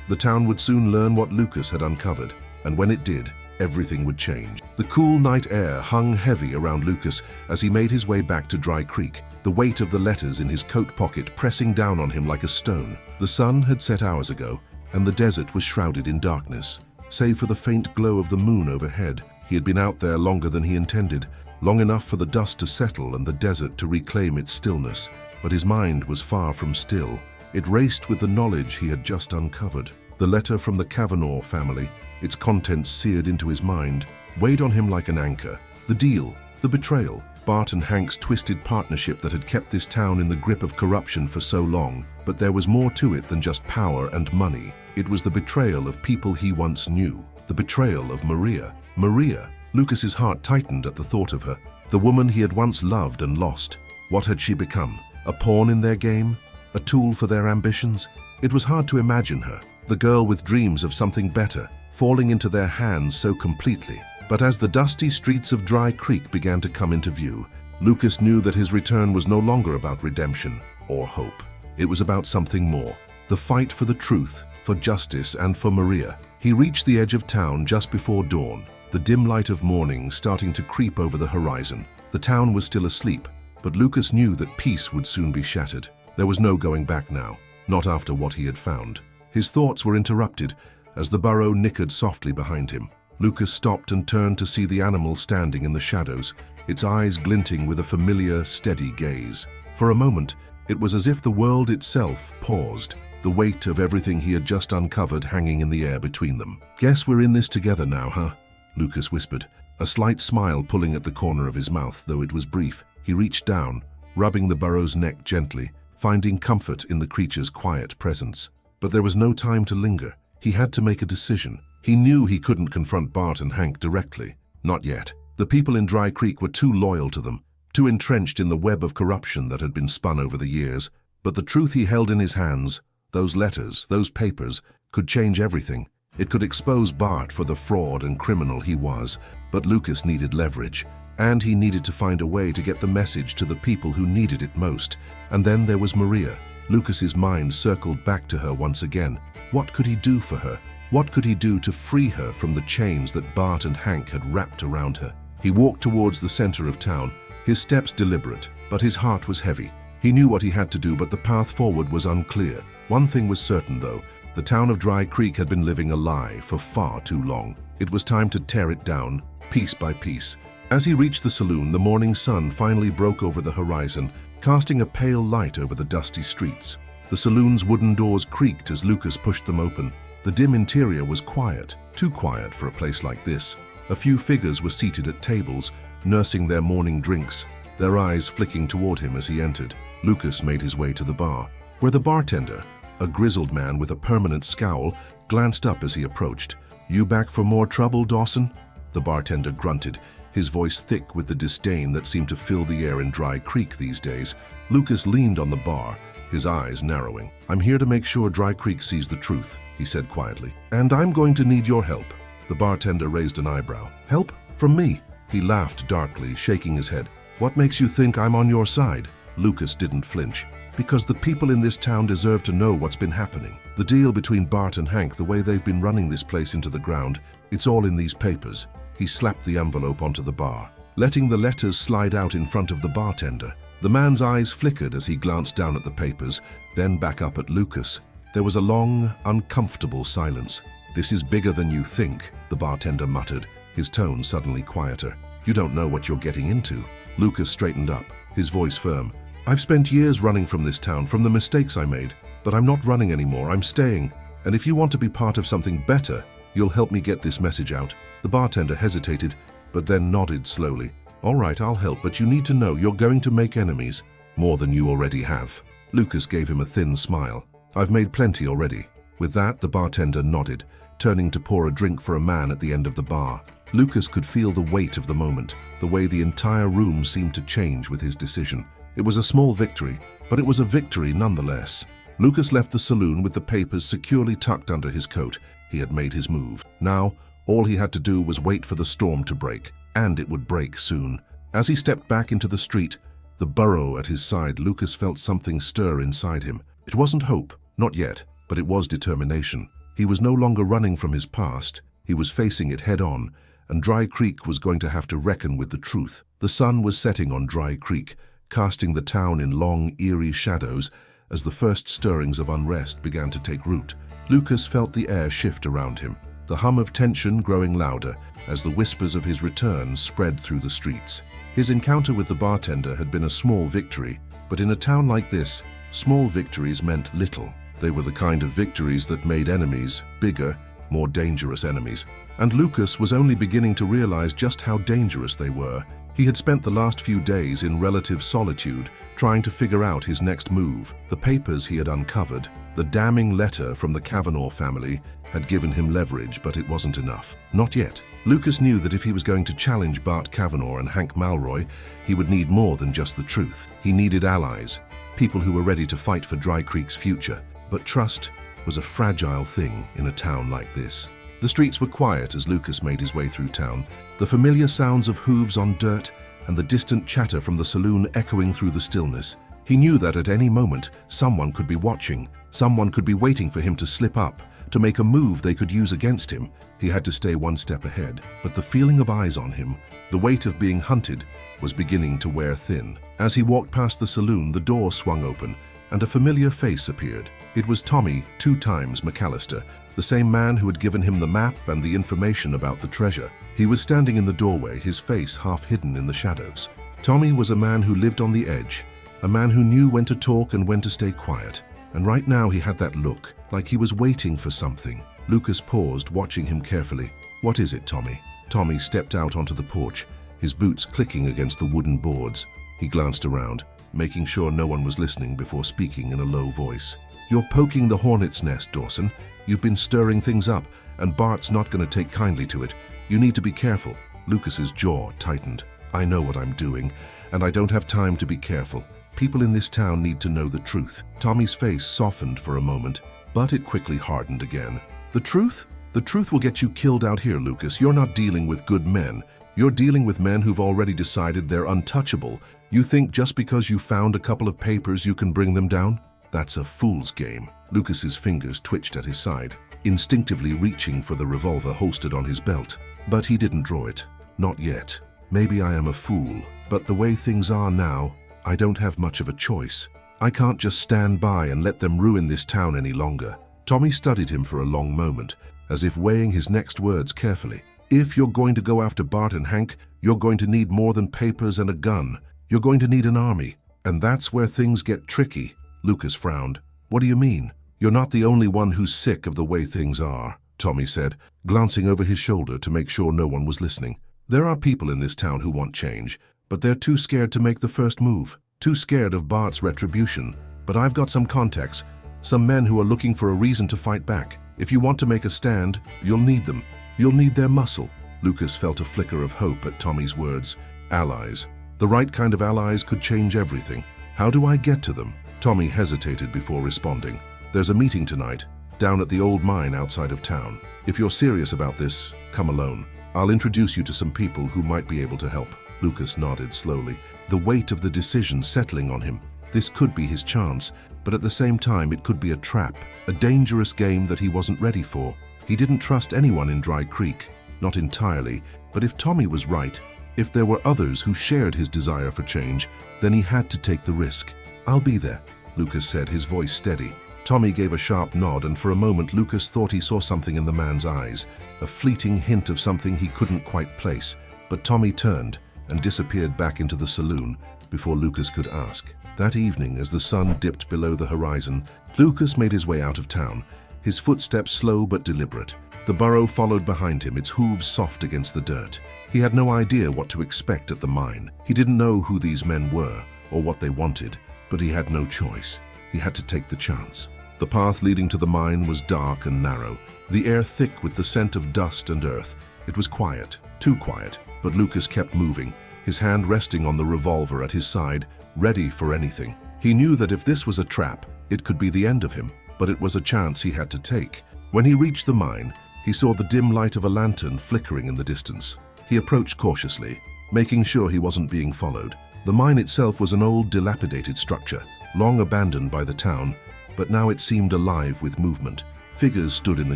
The town would soon learn what Lucas had uncovered, and when it did, everything would change. The cool night air hung heavy around Lucas as he made his way back to Dry Creek, the weight of the letters in his coat pocket pressing down on him like a stone. The sun had set hours ago, and the desert was shrouded in darkness. Save for the faint glow of the moon overhead, he had been out there longer than he intended, long enough for the dust to settle and the desert to reclaim its stillness. But his mind was far from still. It raced with the knowledge he had just uncovered. The letter from the Kavanaugh family, its contents seared into his mind, weighed on him like an anchor. The deal, the betrayal, Bart and Hank's twisted partnership that had kept this town in the grip of corruption for so long. But there was more to it than just power and money. It was the betrayal of people he once knew. The betrayal of Maria. Maria! Lucas's heart tightened at the thought of her. The woman he had once loved and lost. What had she become? A pawn in their game? A tool for their ambitions? It was hard to imagine her, the girl with dreams of something better, falling into their hands so completely. But as the dusty streets of Dry Creek began to come into view, Lucas knew that his return was no longer about redemption or hope. It was about something more. The fight for the truth, for justice, and for Maria. He reached the edge of town just before dawn, the dim light of morning starting to creep over the horizon. The town was still asleep, but Lucas knew that peace would soon be shattered. There was no going back now, not after what he had found. His thoughts were interrupted as the burrow nickered softly behind him. Lucas stopped and turned to see the animal standing in the shadows, its eyes glinting with a familiar, steady gaze. For a moment, it was as if the world itself paused, the weight of everything he had just uncovered hanging in the air between them. "Guess we're in this together now, huh?" Lucas whispered, a slight smile pulling at the corner of his mouth, though it was brief. He reached down, rubbing the burrow's neck gently, finding comfort in the creature's quiet presence. But there was no time to linger. He had to make a decision. He knew he couldn't confront Bart and Hank directly. Not yet. The people in Dry Creek were too loyal to them, too entrenched in the web of corruption that had been spun over the years. But the truth he held in his hands, those letters, those papers, could change everything. It could expose Bart for the fraud and criminal he was. But Lucas needed leverage, and he needed to find a way to get the message to the people who needed it most. And then there was Maria. Lucas's mind circled back to her once again. What could he do for her? What could he do to free her from the chains that Bart and Hank had wrapped around her? He walked towards the center of town, his steps deliberate, but his heart was heavy. He knew what he had to do, but the path forward was unclear. One thing was certain, though. The town of Dry Creek had been living a lie for far too long. It was time to tear it down, piece by piece. As he reached the saloon, the morning sun finally broke over the horizon, casting a pale light over the dusty streets. The saloon's wooden doors creaked as Lucas pushed them open. The dim interior was quiet, too quiet for a place like this. A few figures were seated at tables, nursing their morning drinks, their eyes flicking toward him as he entered. Lucas made his way to the bar, where the bartender, a grizzled man with a permanent scowl, glanced up as he approached. "You back for more trouble, Dawson?" The bartender grunted, his voice thick with the disdain that seemed to fill the air in Dry Creek these days. Lucas leaned on the bar, his eyes narrowing. "I'm here to make sure Dry Creek sees the truth," he said quietly. "And I'm going to need your help." The bartender raised an eyebrow. "Help? From me?" He laughed darkly, shaking his head. "What makes you think I'm on your side?" Lucas didn't flinch. "Because the people in this town deserve to know what's been happening. The deal between Bart and Hank, the way they've been running this place into the ground, it's all in these papers. He slapped the envelope onto the bar, letting the letters slide out in front of the bartender. The man's eyes flickered as he glanced down at the papers, then back up at Lucas. There was a long, uncomfortable silence. "This is bigger than you think," the bartender muttered, his tone suddenly quieter. "You don't know what you're getting into." Lucas straightened up, his voice firm. "I've spent years running from this town, from the mistakes I made, but I'm not running anymore, I'm staying. And if you want to be part of something better, you'll help me get this message out." The bartender hesitated, but then nodded slowly. "All right, I'll help, but you need to know you're going to make enemies, more than you already have." Lucas gave him a thin smile. "I've made plenty already." With that, the bartender nodded, turning to pour a drink for a man at the end of the bar. Lucas could feel the weight of the moment, the way the entire room seemed to change with his decision. It was a small victory, but it was a victory nonetheless. Lucas left the saloon with the papers securely tucked under his coat. He had made his move. Now, all he had to do was wait for the storm to break, and it would break soon. As he stepped back into the street, the burro at his side, Lucas felt something stir inside him. It wasn't hope, not yet, but it was determination. He was no longer running from his past. He was facing it head-on, and Dry Creek was going to have to reckon with the truth. The sun was setting on Dry Creek, casting the town in long, eerie shadows as the first stirrings of unrest began to take root. Lucas felt the air shift around him, the hum of tension growing louder as the whispers of his return spread through the streets. His encounter with the bartender had been a small victory, but in a town like this, small victories meant little. They were the kind of victories that made enemies, bigger, more dangerous enemies. And Lucas was only beginning to realize just how dangerous they were. He had spent the last few days in relative solitude, trying to figure out his next move. The papers he had uncovered, the damning letter from the Kavanaugh family, had given him leverage, but it wasn't enough. Not yet. Lucas knew that if he was going to challenge Bart Kavanaugh and Hank Malroy, he would need more than just the truth. He needed allies, people who were ready to fight for Dry Creek's future. But trust was a fragile thing in a town like this. The streets were quiet as Lucas made his way through town, the familiar sounds of hooves on dirt and the distant chatter from the saloon echoing through the stillness. He knew that at any moment, someone could be watching, someone could be waiting for him to slip up, to make a move they could use against him. He had to stay one step ahead, but the feeling of eyes on him, the weight of being hunted, was beginning to wear thin. As he walked past the saloon, the door swung open, and a familiar face appeared. It was Tommy, 2 times McAllister, the same man who had given him the map and the information about the treasure. He was standing in the doorway, his face half hidden in the shadows. Tommy was a man who lived on the edge, a man who knew when to talk and when to stay quiet. And right now he had that look, like he was waiting for something. Lucas paused, watching him carefully. "What is it, Tommy?" Tommy stepped out onto the porch, his boots clicking against the wooden boards. He glanced around, making sure no one was listening before speaking in a low voice. "You're poking the hornet's nest, Dawson. You've been stirring things up, and Bart's not going to take kindly to it. You need to be careful." Lucas's jaw tightened. "I know what I'm doing, and I don't have time to be careful. People in this town need to know the truth." Tommy's face softened for a moment, but it quickly hardened again. "The truth? The truth will get you killed out here, Lucas. You're not dealing with good men. You're dealing with men who've already decided they're untouchable. You think just because you found a couple of papers you can bring them down? That's a fool's game." Lucas's fingers twitched at his side, instinctively reaching for the revolver holstered on his belt. But he didn't draw it. "Not yet. Maybe I am a fool, but the way things are now, I don't have much of a choice. I can't just stand by and let them ruin this town any longer." Tommy studied him for a long moment, as if weighing his next words carefully. "If you're going to go after Bart and Hank, you're going to need more than papers and a gun. You're going to need an army, and that's where things get tricky." Lucas frowned. "What do you mean?" "You're not the only one who's sick of the way things are," Tommy said, glancing over his shoulder to make sure no one was listening. "There are people in this town who want change, but they're too scared to make the first move, too scared of Bart's retribution. But I've got some contacts, some men who are looking for a reason to fight back. If you want to make a stand, you'll need them. You'll need their muscle." Lucas felt a flicker of hope at Tommy's words. Allies. The right kind of allies could change everything. "How do I get to them?" Tommy hesitated before responding. "There's a meeting tonight, down at the old mine outside of town. If you're serious about this, come alone. I'll introduce you to some people who might be able to help." Lucas nodded slowly, the weight of the decision settling on him. This could be his chance, but at the same time it could be a trap, a dangerous game that he wasn't ready for. He didn't trust anyone in Dry Creek. not entirely, but if Tommy was right, if there were others who shared his desire for change, then he had to take the risk. "I'll be there," Lucas said, his voice steady. Tommy gave a sharp nod, and for a moment Lucas thought he saw something in the man's eyes, a fleeting hint of something he couldn't quite place. But Tommy turned and disappeared back into the saloon before Lucas could ask. That evening, as the sun dipped below the horizon, Lucas made his way out of town, his footsteps slow but deliberate. The burro followed behind him, its hooves soft against the dirt. He had no idea what to expect at the mine. He didn't know who these men were or what they wanted, but he had no choice. He had to take the chance. The path leading to the mine was dark and narrow, the air thick with the scent of dust and earth. It was quiet, too quiet, but Lucas kept moving, his hand resting on the revolver at his side, ready for anything. He knew that if this was a trap, it could be the end of him, but it was a chance he had to take. When he reached the mine, he saw the dim light of a lantern flickering in the distance. He approached cautiously, making sure he wasn't being followed. The mine itself was an old, dilapidated structure, long abandoned by the town, but now it seemed alive with movement. Figures stood in the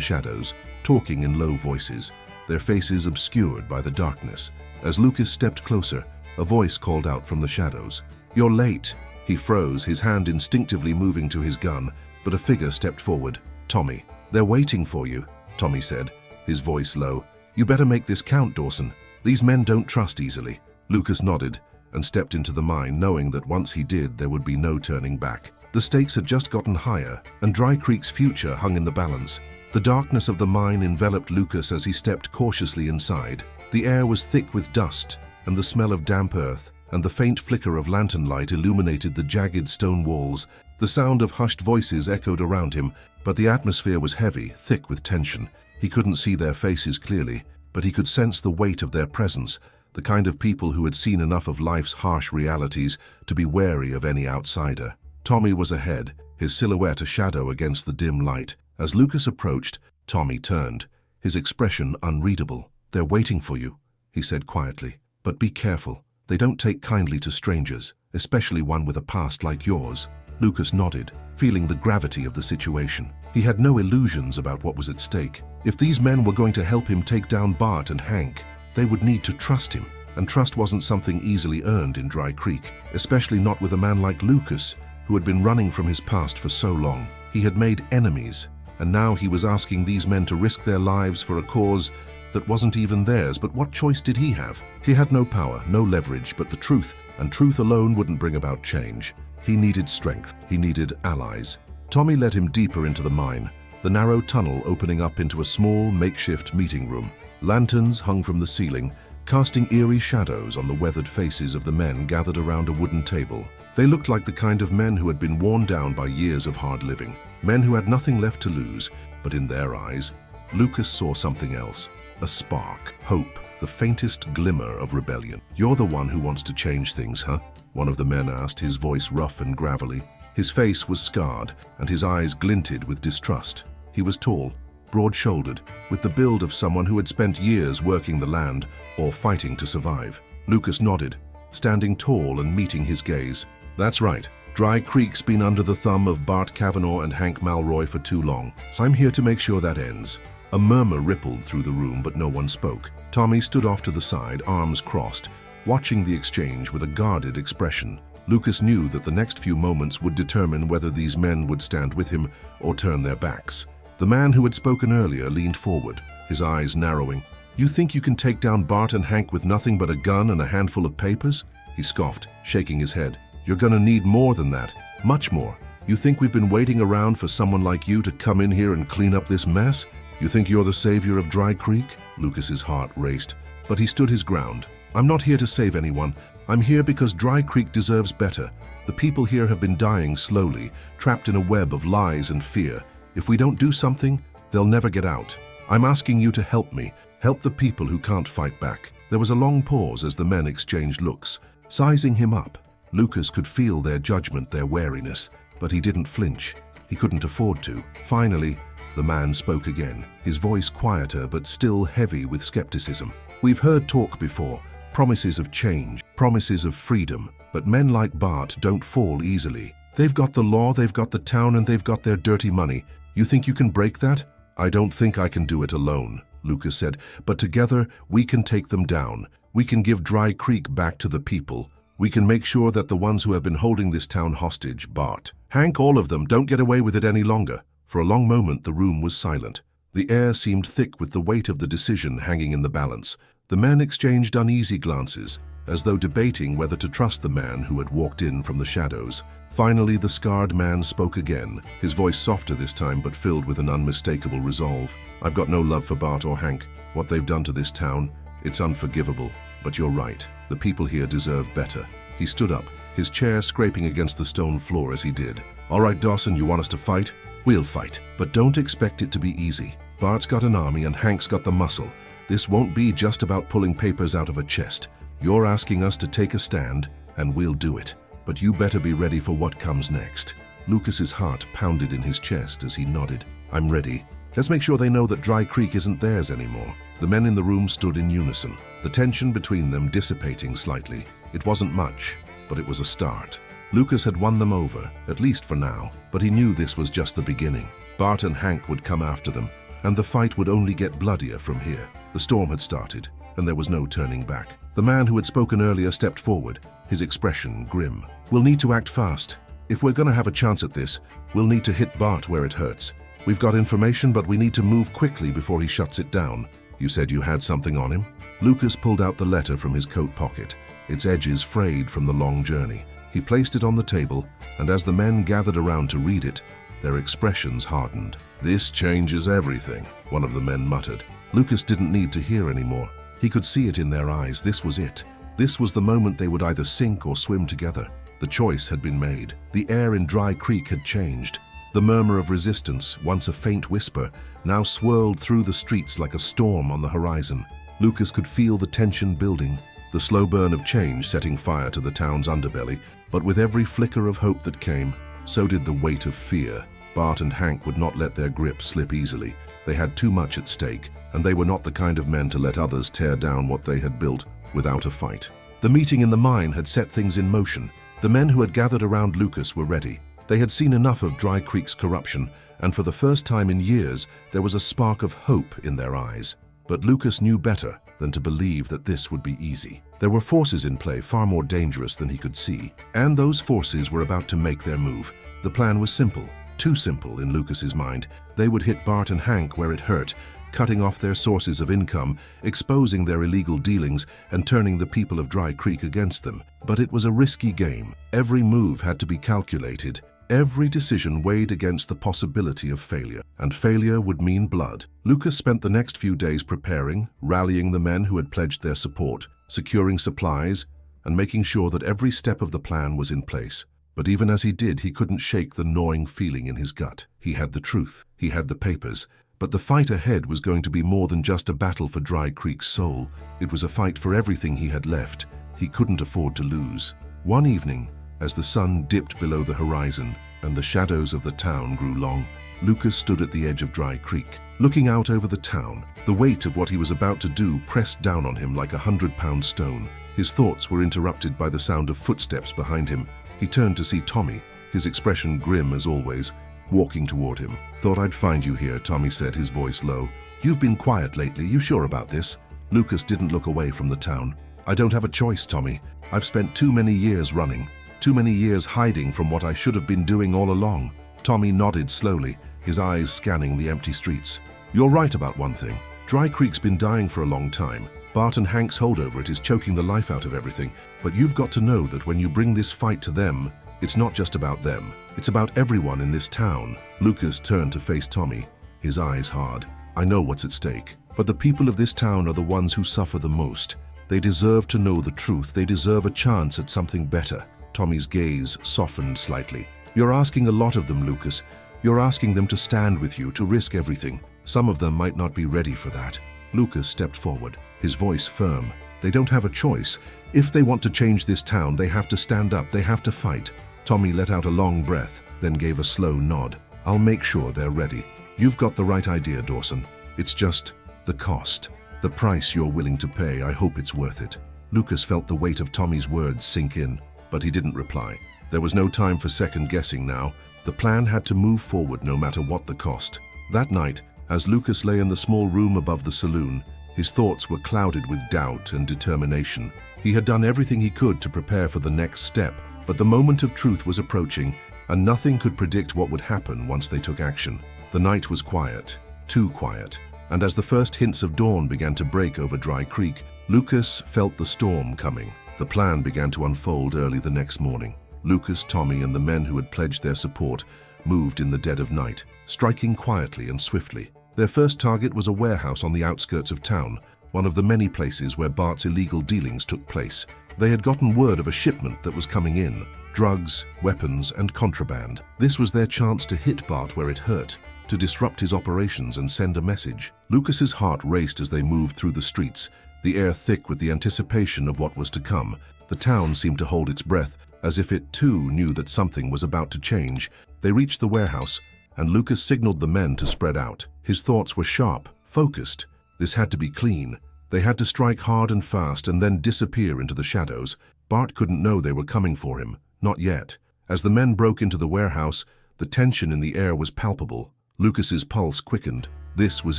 shadows, talking in low voices, their faces obscured by the darkness. As Lucas stepped closer, a voice called out from the shadows. "You're late." He froze, his hand instinctively moving to his gun, but a figure stepped forward. "Tommy, they're waiting for you," Tommy said, his voice low. "You better make this count, Dawson. These men don't trust easily." Lucas nodded and stepped into the mine, knowing that once he did, there would be no turning back. The stakes had just gotten higher, and Dry Creek's future hung in the balance. The darkness of the mine enveloped Lucas as he stepped cautiously inside. The air was thick with dust, and the smell of damp earth, and the faint flicker of lantern light illuminated the jagged stone walls. The sound of hushed voices echoed around him, but the atmosphere was heavy, thick with tension. He couldn't see their faces clearly, but he could sense the weight of their presence, the kind of people who had seen enough of life's harsh realities to be wary of any outsider. Tommy was ahead, his silhouette a shadow against the dim light. As Lucas approached, Tommy turned, his expression unreadable. "They're waiting for you," he said quietly. "But be careful. They don't take kindly to strangers, especially one with a past like yours." Lucas nodded, feeling the gravity of the situation. He had no illusions about what was at stake. If these men were going to help him take down Bart and Hank, they would need to trust him. And trust wasn't something easily earned in Dry Creek, especially not with a man like Lucas, who had been running from his past for so long. He had made enemies, and now he was asking these men to risk their lives for a cause that wasn't even theirs. But what choice did he have? He had no power, no leverage, but the truth, and truth alone wouldn't bring about change. He needed strength. He needed allies. Tommy led him deeper into the mine, the narrow tunnel opening up into a small, makeshift meeting room. Lanterns hung from the ceiling, casting eerie shadows on the weathered faces of the men gathered around a wooden table. They looked like the kind of men who had been worn down by years of hard living, men who had nothing left to lose, but in their eyes, Lucas saw something else. A spark, hope, the faintest glimmer of rebellion. "You're the one who wants to change things, huh?" one of the men asked, his voice rough and gravelly. His face was scarred, and his eyes glinted with distrust. He was tall, broad-shouldered, with the build of someone who had spent years working the land or fighting to survive. Lucas nodded, standing tall and meeting his gaze. "That's right. Dry Creek's been under the thumb of Bart Kavanaugh and Hank Malroy for too long, so I'm here to make sure that ends." A murmur rippled through the room, but no one spoke. Tommy stood off to the side, arms crossed, watching the exchange with a guarded expression. Lucas knew that the next few moments would determine whether these men would stand with him or turn their backs. The man who had spoken earlier leaned forward, his eyes narrowing. "You think you can take down Bart and Hank with nothing but a gun and a handful of papers?" He scoffed, shaking his head. "You're gonna need more than that, much more. You think we've been waiting around for someone like you to come in here and clean up this mess? You think you're the savior of Dry Creek?" Lucas's heart raced, but he stood his ground. "I'm not here to save anyone. I'm here because Dry Creek deserves better. The people here have been dying slowly, trapped in a web of lies and fear. If we don't do something, they'll never get out. I'm asking you to help me, help the people who can't fight back." There was a long pause as the men exchanged looks, sizing him up. Lucas could feel their judgment, their wariness, but he didn't flinch. He couldn't afford to. Finally, the man spoke again, his voice quieter but still heavy with skepticism. "We've heard talk before, promises of change, promises of freedom, but men like Bart don't fall easily. They've got the law, they've got the town, and they've got their dirty money. You think you can break that?" "I don't think I can do it alone," Lucas said, "but together we can take them down. We can give Dry Creek back to the people. We can make sure that the ones who have been holding this town hostage, Bart, Hank, all of them, don't get away with it any longer." For a long moment the room was silent. The air seemed thick with the weight of the decision hanging in the balance. The men exchanged uneasy glances, as though debating whether to trust the man who had walked in from the shadows. Finally, the scarred man spoke again, his voice softer this time but filled with an unmistakable resolve. "I've got no love for Bart or Hank. What they've done to this town, it's unforgivable. But you're right, the people here deserve better." He stood up, his chair scraping against the stone floor as he did. "All right, Dawson, you want us to fight? We'll fight, but don't expect it to be easy. Bart's got an army and Hank's got the muscle. This won't be just about pulling papers out of a chest. You're asking us to take a stand, and we'll do it. But you better be ready for what comes next." Lucas's heart pounded in his chest as he nodded. "I'm ready. Let's make sure they know that Dry Creek isn't theirs anymore." The men in the room stood in unison, the tension between them dissipating slightly. It wasn't much, but it was a start. Lucas had won them over, at least for now, but he knew this was just the beginning. Bart and Hank would come after them, and the fight would only get bloodier from here. The storm had started, and there was no turning back. The man who had spoken earlier stepped forward, his expression grim. "We'll need to act fast. If we're going to have a chance at this, we'll need to hit Bart where it hurts. We've got information, but we need to move quickly before he shuts it down." "You said you had something on him?" Lucas pulled out the letter from his coat pocket, its edges frayed from the long journey. He placed it on the table, and as the men gathered around to read it, their expressions hardened. "This changes everything," one of the men muttered. Lucas didn't need to hear anymore. He could see it in their eyes. This was it. This was the moment they would either sink or swim together. The choice had been made. The air in Dry Creek had changed. The murmur of resistance, once a faint whisper, now swirled through the streets like a storm on the horizon. Lucas could feel the tension building, the slow burn of change setting fire to the town's underbelly, but with every flicker of hope that came, so did the weight of fear. Bart and Hank would not let their grip slip easily. They had too much at stake, and they were not the kind of men to let others tear down what they had built without a fight. The meeting in the mine had set things in motion. The men who had gathered around Lucas were ready. They had seen enough of Dry Creek's corruption, and for the first time in years, there was a spark of hope in their eyes. But Lucas knew better than to believe that this would be easy. There were forces in play far more dangerous than he could see, and those forces were about to make their move. The plan was simple, too simple in Lucas's mind. They would hit Bart and Hank where it hurt, cutting off their sources of income, exposing their illegal dealings, and turning the people of Dry Creek against them. But it was a risky game. Every move had to be calculated. Every decision weighed against the possibility of failure, and failure would mean blood. Lucas spent the next few days preparing, rallying the men who had pledged their support, securing supplies, and making sure that every step of the plan was in place. But even as he did, he couldn't shake the gnawing feeling in his gut. He had the truth, he had the papers, but the fight ahead was going to be more than just a battle for Dry Creek's soul. It was a fight for everything he had left. He couldn't afford to lose. One evening, as the sun dipped below the horizon and the shadows of the town grew long, Lucas stood at the edge of Dry Creek, looking out over the town. The weight of what he was about to do pressed down on him like a 100-pound stone. His thoughts were interrupted by the sound of footsteps behind him. He turned to see Tommy, his expression grim as always, walking toward him. "Thought I'd find you here," Tommy said, his voice low. "You've been quiet lately. You sure about this?" Lucas didn't look away from the town. "I don't have a choice, Tommy. I've spent too many years running, too many years hiding from what I should have been doing all along." Tommy nodded slowly, his eyes scanning the empty streets. "You're right about one thing. Dry Creek's been dying for a long time. Bart and Hank's hold over it is choking the life out of everything. But you've got to know that when you bring this fight to them, it's not just about them. It's about everyone in this town." Lucas turned to face Tommy, his eyes hard. "I know what's at stake, but the people of this town are the ones who suffer the most. They deserve to know the truth. They deserve a chance at something better." Tommy's gaze softened slightly. "You're asking a lot of them, Lucas. You're asking them to stand with you, to risk everything. Some of them might not be ready for that." Lucas stepped forward, his voice firm. "They don't have a choice. If they want to change this town, they have to stand up, they have to fight." Tommy let out a long breath, then gave a slow nod. "I'll make sure they're ready. You've got the right idea, Dawson. It's just the cost. The price you're willing to pay. I hope it's worth it." Lucas felt the weight of Tommy's words sink in, but he didn't reply. There was no time for second guessing now. The plan had to move forward no matter what the cost. That night, As Lucas lay in the small room above the saloon, his thoughts were clouded with doubt and determination. He had done everything he could to prepare for the next step, but the moment of truth was approaching, and nothing could predict what would happen once they took action. The night was quiet, too quiet, and as the first hints of dawn began to break over Dry Creek, Lucas felt the storm coming. The plan began to unfold early the next morning. Lucas, Tommy, and the men who had pledged their support moved in the dead of night, striking quietly and swiftly. Their first target was a warehouse on the outskirts of town, one of the many places where Bart's illegal dealings took place. They had gotten word of a shipment that was coming in, drugs, weapons, and contraband. This was their chance to hit Bart where it hurt, to disrupt his operations and send a message. Lucas's heart raced as they moved through the streets, the air thick with the anticipation of what was to come. The town seemed to hold its breath, as if it too knew that something was about to change. They reached the warehouse, and Lucas signaled the men to spread out. His thoughts were sharp, focused. This had to be clean. They had to strike hard and fast and then disappear into the shadows. Bart couldn't know they were coming for him. Not yet. As the men broke into the warehouse, the tension in the air was palpable. Lucas's pulse quickened. This was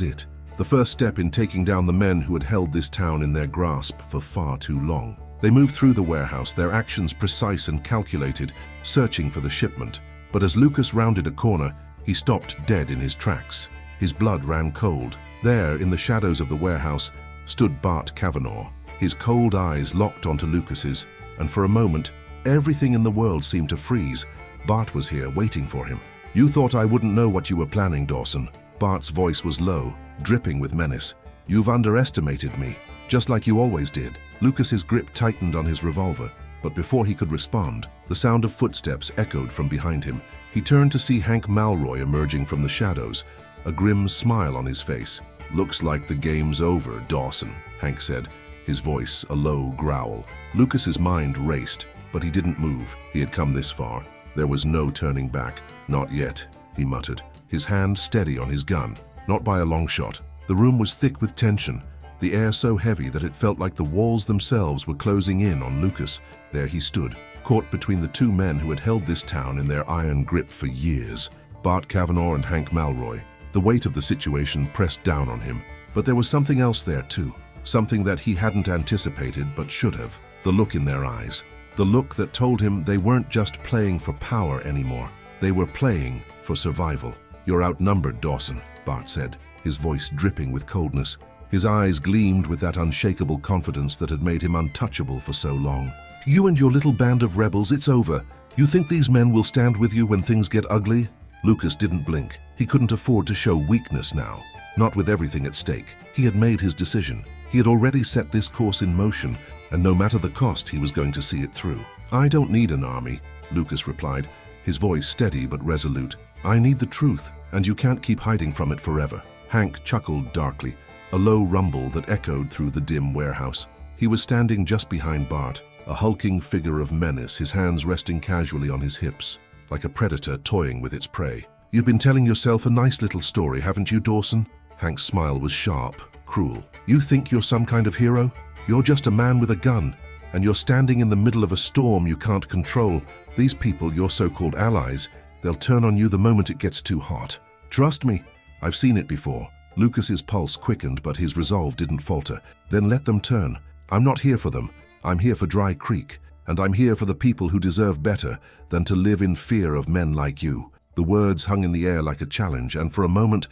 it. The first step in taking down the men who had held this town in their grasp for far too long. They moved through the warehouse, their actions precise and calculated, searching for the shipment. But as Lucas rounded a corner, he stopped dead in his tracks. His blood ran cold. There, in the shadows of the warehouse, stood Bart Kavanaugh, his cold eyes locked onto Lucas's, and for a moment, everything in the world seemed to freeze. Bart was here, waiting for him. "You thought I wouldn't know what you were planning, Dawson." Bart's voice was low, dripping with menace. "You've underestimated me, just like you always did." Lucas's grip tightened on his revolver, but before he could respond, the sound of footsteps echoed from behind him. He turned to see Hank Malroy emerging from the shadows, a grim smile on his face. "Looks like the game's over, Dawson," Hank said, his voice a low growl. Lucas's mind raced, but he didn't move. He had come this far. There was no turning back. "Not yet," he muttered, his hand steady on his gun. Not by a long shot. The room was thick with tension, the air so heavy that it felt like the walls themselves were closing in on Lucas. There he stood, caught between the two men who had held this town in their iron grip for years, Bart Kavanaugh and Hank Malroy. The weight of the situation pressed down on him, but there was something else there too, something that he hadn't anticipated but should have. The look in their eyes, the look that told him they weren't just playing for power anymore, they were playing for survival. "You're outnumbered, Dawson," Bart said, his voice dripping with coldness. His eyes gleamed with that unshakable confidence that had made him untouchable for so long. "You and your little band of rebels, it's over. You think these men will stand with you when things get ugly?" Lucas didn't blink. He couldn't afford to show weakness now, not with everything at stake. He had made his decision. He had already set this course in motion, and no matter the cost, he was going to see it through. "I don't need an army," Lucas replied, his voice steady but resolute. "I need the truth, and you can't keep hiding from it forever." Hank chuckled darkly, a low rumble that echoed through the dim warehouse. He was standing just behind Bart, a hulking figure of menace, his hands resting casually on his hips, like a predator toying with its prey. "You've been telling yourself a nice little story, haven't you, Dawson?" Hank's smile was sharp, cruel. "You think you're some kind of hero? You're just a man with a gun, and you're standing in the middle of a storm you can't control. These people, your so-called allies, they'll turn on you the moment it gets too hot. Trust me, I've seen it before." Lucas's pulse quickened, but his resolve didn't falter. "Then let them turn. I'm not here for them. I'm here for Dry Creek, and I'm here for the people who deserve better than to live in fear of men like you." The words hung in the air like a challenge, and for a moment,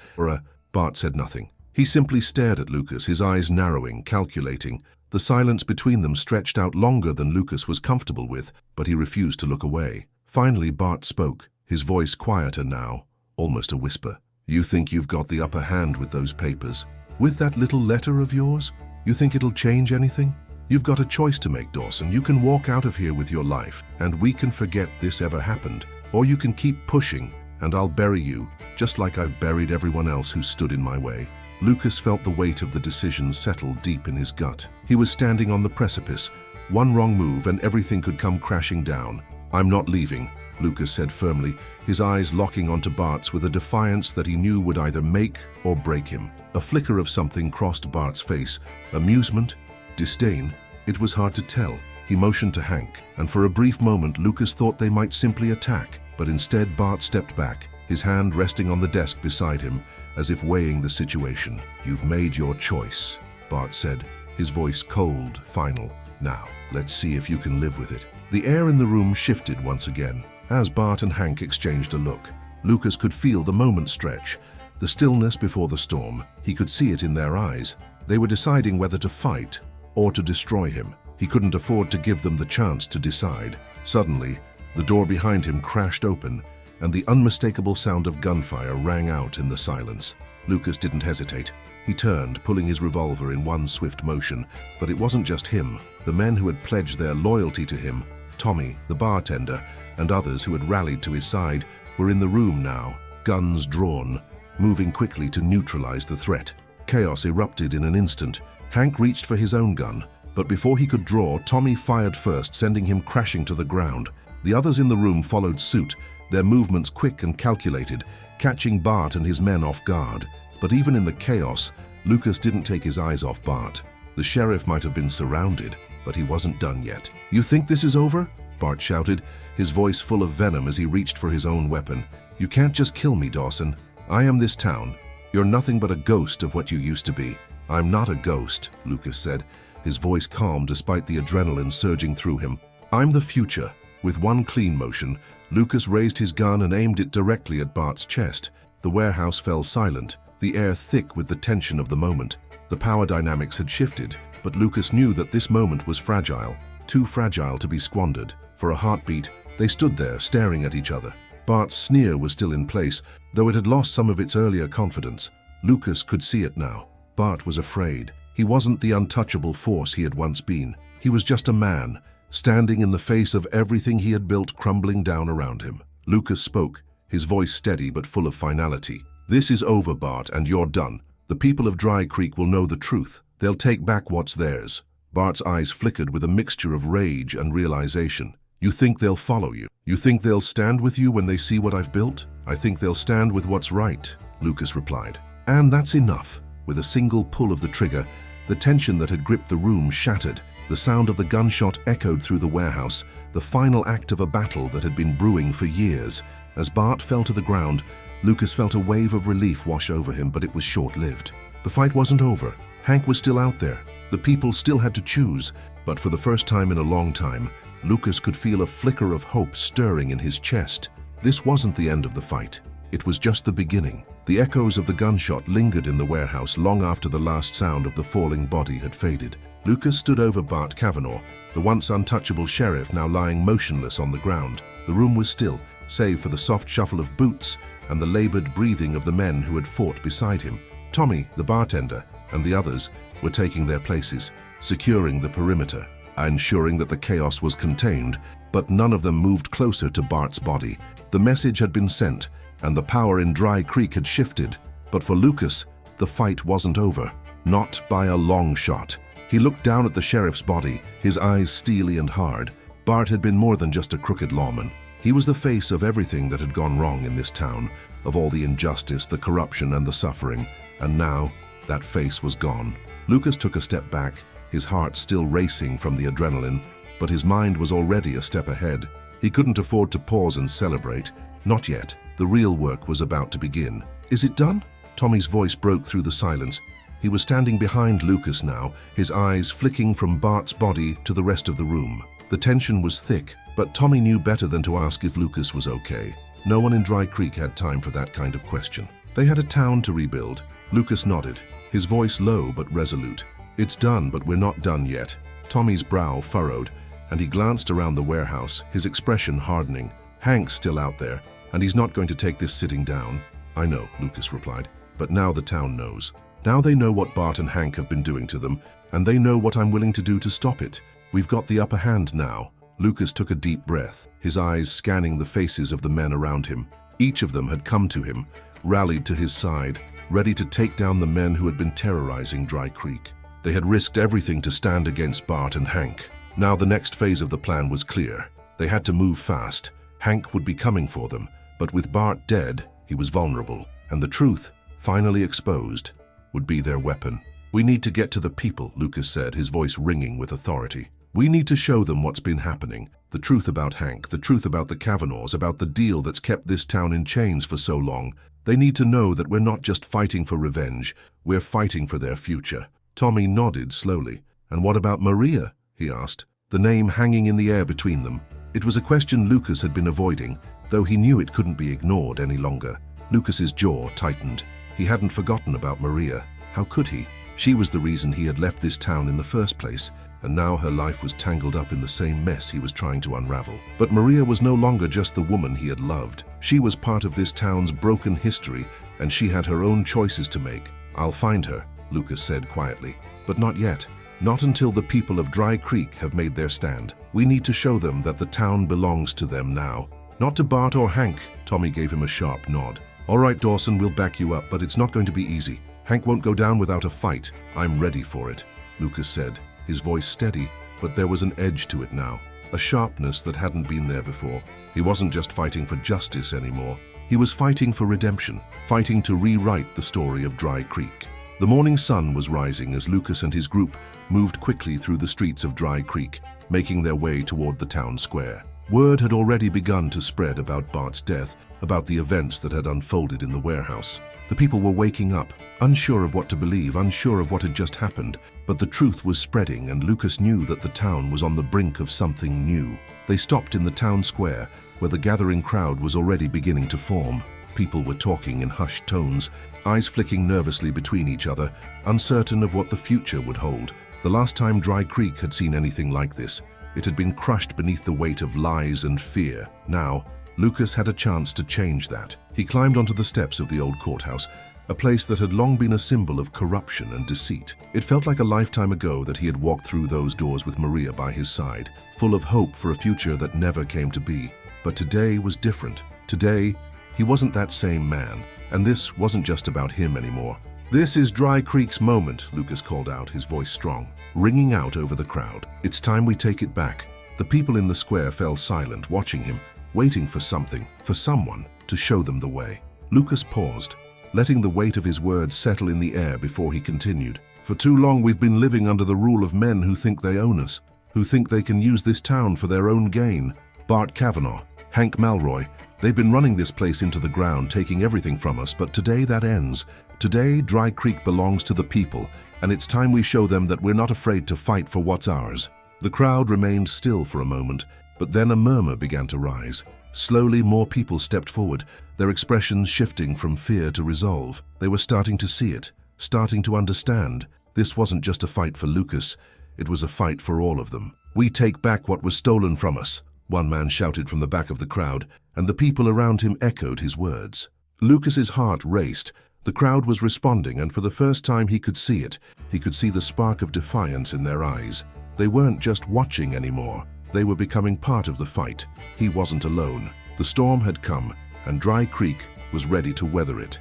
Bart said nothing. He simply stared at Lucas, his eyes narrowing, calculating. The silence between them stretched out longer than Lucas was comfortable with, but he refused to look away. Finally, Bart spoke, his voice quieter now, almost a whisper. "You think you've got the upper hand with those papers? With that little letter of yours? You think it'll change anything? You've got a choice to make, Dawson. You can walk out of here with your life, and we can forget this ever happened. Or you can keep pushing, and I'll bury you, just like I've buried everyone else who stood in my way." Lucas felt the weight of the decision settle deep in his gut. He was standing on the precipice. One wrong move and everything could come crashing down. "I'm not leaving," Lucas said firmly, his eyes locking onto Bart's with a defiance that he knew would either make or break him. A flicker of something crossed Bart's face. Amusement? Disdain? It was hard to tell. He motioned to Hank, and for a brief moment Lucas thought they might simply attack, but instead Bart stepped back, his hand resting on the desk beside him, as if weighing the situation. "You've made your choice," Bart said, his voice cold, final. "Now, let's see if you can live with it." The air in the room shifted once again, as Bart and Hank exchanged a look. Lucas could feel the moment stretch, the stillness before the storm. He could see it in their eyes. They were deciding whether to fight or to destroy him. He couldn't afford to give them the chance to decide. Suddenly, the door behind him crashed open, and the unmistakable sound of gunfire rang out in the silence. Lucas didn't hesitate. He turned, pulling his revolver in one swift motion. But it wasn't just him. The men who had pledged their loyalty to him, Tommy, the bartender, and others who had rallied to his side, were in the room now, guns drawn, moving quickly to neutralize the threat. Chaos erupted in an instant. Hank reached for his own gun, but before he could draw, Tommy fired first, sending him crashing to the ground. The others in the room followed suit, their movements quick and calculated, catching Bart and his men off guard. But even in the chaos, Lucas didn't take his eyes off Bart. The sheriff might have been surrounded, but he wasn't done yet. "You think this is over?" Bart shouted, his voice full of venom as he reached for his own weapon. "You can't just kill me, Dawson. I am this town. You're nothing but a ghost of what you used to be." "I'm not a ghost," Lucas said, his voice calm despite the adrenaline surging through him. "I'm the future." With one clean motion, Lucas raised his gun and aimed it directly at Bart's chest. The warehouse fell silent, the air thick with the tension of the moment. The power dynamics had shifted, but Lucas knew that this moment was fragile, too fragile to be squandered. For a heartbeat, they stood there, staring at each other. Bart's sneer was still in place, though it had lost some of its earlier confidence. Lucas could see it now. Bart was afraid. He wasn't the untouchable force he had once been. He was just a man, standing in the face of everything he had built crumbling down around him. Lucas spoke, his voice steady but full of finality. "This is over, Bart, and you're done. The people of Dry Creek will know the truth. They'll take back what's theirs." Bart's eyes flickered with a mixture of rage and realization. "You think they'll follow you? You think they'll stand with you when they see what I've built?" "I think they'll stand with what's right," Lucas replied. "And that's enough." With a single pull of the trigger, the tension that had gripped the room shattered. The sound of the gunshot echoed through the warehouse, the final act of a battle that had been brewing for years. As Bart fell to the ground, Lucas felt a wave of relief wash over him, but it was short-lived. The fight wasn't over. Hank was still out there. The people still had to choose. But for the first time in a long time, Lucas could feel a flicker of hope stirring in his chest. This wasn't the end of the fight. It was just the beginning. The echoes of the gunshot lingered in the warehouse long after the last sound of the falling body had faded. Lucas stood over Bart Kavanaugh, the once untouchable sheriff now lying motionless on the ground. The room was still, save for the soft shuffle of boots and the labored breathing of the men who had fought beside him. Tommy, the bartender, and the others were taking their places, securing the perimeter, ensuring that the chaos was contained, but none of them moved closer to Bart's body. The message had been sent, and the power in Dry Creek had shifted. But for Lucas, the fight wasn't over. Not by a long shot. He looked down at the sheriff's body, his eyes steely and hard. Bart had been more than just a crooked lawman. He was the face of everything that had gone wrong in this town, of all the injustice, the corruption, and the suffering. And now, that face was gone. Lucas took a step back, his heart still racing from the adrenaline, but his mind was already a step ahead. He couldn't afford to pause and celebrate. Not yet. The real work was about to begin. "Is it done?" Tommy's voice broke through the silence. He was standing behind Lucas now, his eyes flicking from Bart's body to the rest of the room. The tension was thick, but Tommy knew better than to ask if Lucas was okay. No one in Dry Creek had time for that kind of question. They had a town to rebuild. Lucas nodded, his voice low but resolute. "It's done, but we're not done yet." Tommy's brow furrowed, and he glanced around the warehouse, his expression hardening. "Hank's still out there, and he's not going to take this sitting down." "I know," Lucas replied, "but now the town knows. Now they know what Bart and Hank have been doing to them, and they know what I'm willing to do to stop it. We've got the upper hand now." Lucas took a deep breath, his eyes scanning the faces of the men around him. Each of them had come to him, rallied to his side, ready to take down the men who had been terrorizing Dry Creek. They had risked everything to stand against Bart and Hank. Now the next phase of the plan was clear. They had to move fast. Hank would be coming for them, but with Bart dead, he was vulnerable, and the truth, finally exposed, would be their weapon. "We need to get to the people," Lucas said, his voice ringing with authority. "We need to show them what's been happening. The truth about Hank, the truth about the Kavanaghs, about the deal that's kept this town in chains for so long. They need to know that we're not just fighting for revenge, we're fighting for their future. Tommy nodded slowly. And what about Maria? He asked, the name hanging in the air between them. It was a question Lucas had been avoiding, though he knew it couldn't be ignored any longer. Lucas's jaw tightened. He hadn't forgotten about Maria. How could he? She was the reason he had left this town in the first place, and now her life was tangled up in the same mess he was trying to unravel. But Maria was no longer just the woman he had loved. She was part of this town's broken history, and she had her own choices to make. I'll find her, Lucas said quietly. But not yet. Not until the people of Dry Creek have made their stand. We need to show them that the town belongs to them now. Not to Bart or Hank. Tommy gave him a sharp nod. All right, Dawson, we'll back you up, but it's not going to be easy. Hank won't go down without a fight. I'm ready for it, Lucas said, his voice steady, but there was an edge to it now, a sharpness that hadn't been there before. He wasn't just fighting for justice anymore. He was fighting for redemption, fighting to rewrite the story of Dry Creek. The morning sun was rising as Lucas and his group moved quickly through the streets of Dry Creek, making their way toward the town square. Word had already begun to spread about Bart's death, about the events that had unfolded in the warehouse. The people were waking up, unsure of what to believe, unsure of what had just happened, but the truth was spreading, and Lucas knew that the town was on the brink of something new. They stopped in the town square, where the gathering crowd was already beginning to form. People were talking in hushed tones, eyes flicking nervously between each other, uncertain of what the future would hold. The last time Dry Creek had seen anything like this, it had been crushed beneath the weight of lies and fear. Now, Lucas had a chance to change that. He climbed onto the steps of the old courthouse, a place that had long been a symbol of corruption and deceit. It felt like a lifetime ago that he had walked through those doors with Maria by his side, full of hope for a future that never came to be. But today was different. Today, he wasn't that same man, and this wasn't just about him anymore. "This is Dry Creek's moment," Lucas called out, his voice strong, ringing out over the crowd. "It's time we take it back." The people in the square fell silent, watching him, waiting for something, for someone, to show them the way. Lucas paused, letting the weight of his words settle in the air before he continued. "For too long we've been living under the rule of men who think they own us, who think they can use this town for their own gain. Bart Kavanaugh, Hank Malroy, they've been running this place into the ground, taking everything from us, but today that ends. Today, Dry Creek belongs to the people, and it's time we show them that we're not afraid to fight for what's ours." The crowd remained still for a moment, but then a murmur began to rise. Slowly, more people stepped forward, their expressions shifting from fear to resolve. They were starting to see it, starting to understand. This wasn't just a fight for Lucas, it was a fight for all of them. "We take back what was stolen from us," one man shouted from the back of the crowd, and the people around him echoed his words. Lucas's heart raced. The crowd was responding, and for the first time he could see it. He could see the spark of defiance in their eyes. They weren't just watching anymore. They were becoming part of the fight. He wasn't alone. The storm had come, and Dry Creek was ready to weather it.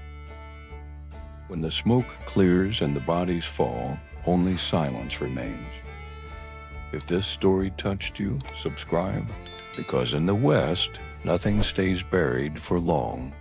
When the smoke clears and the bodies fall, only silence remains. If this story touched you, subscribe, because in the West, nothing stays buried for long.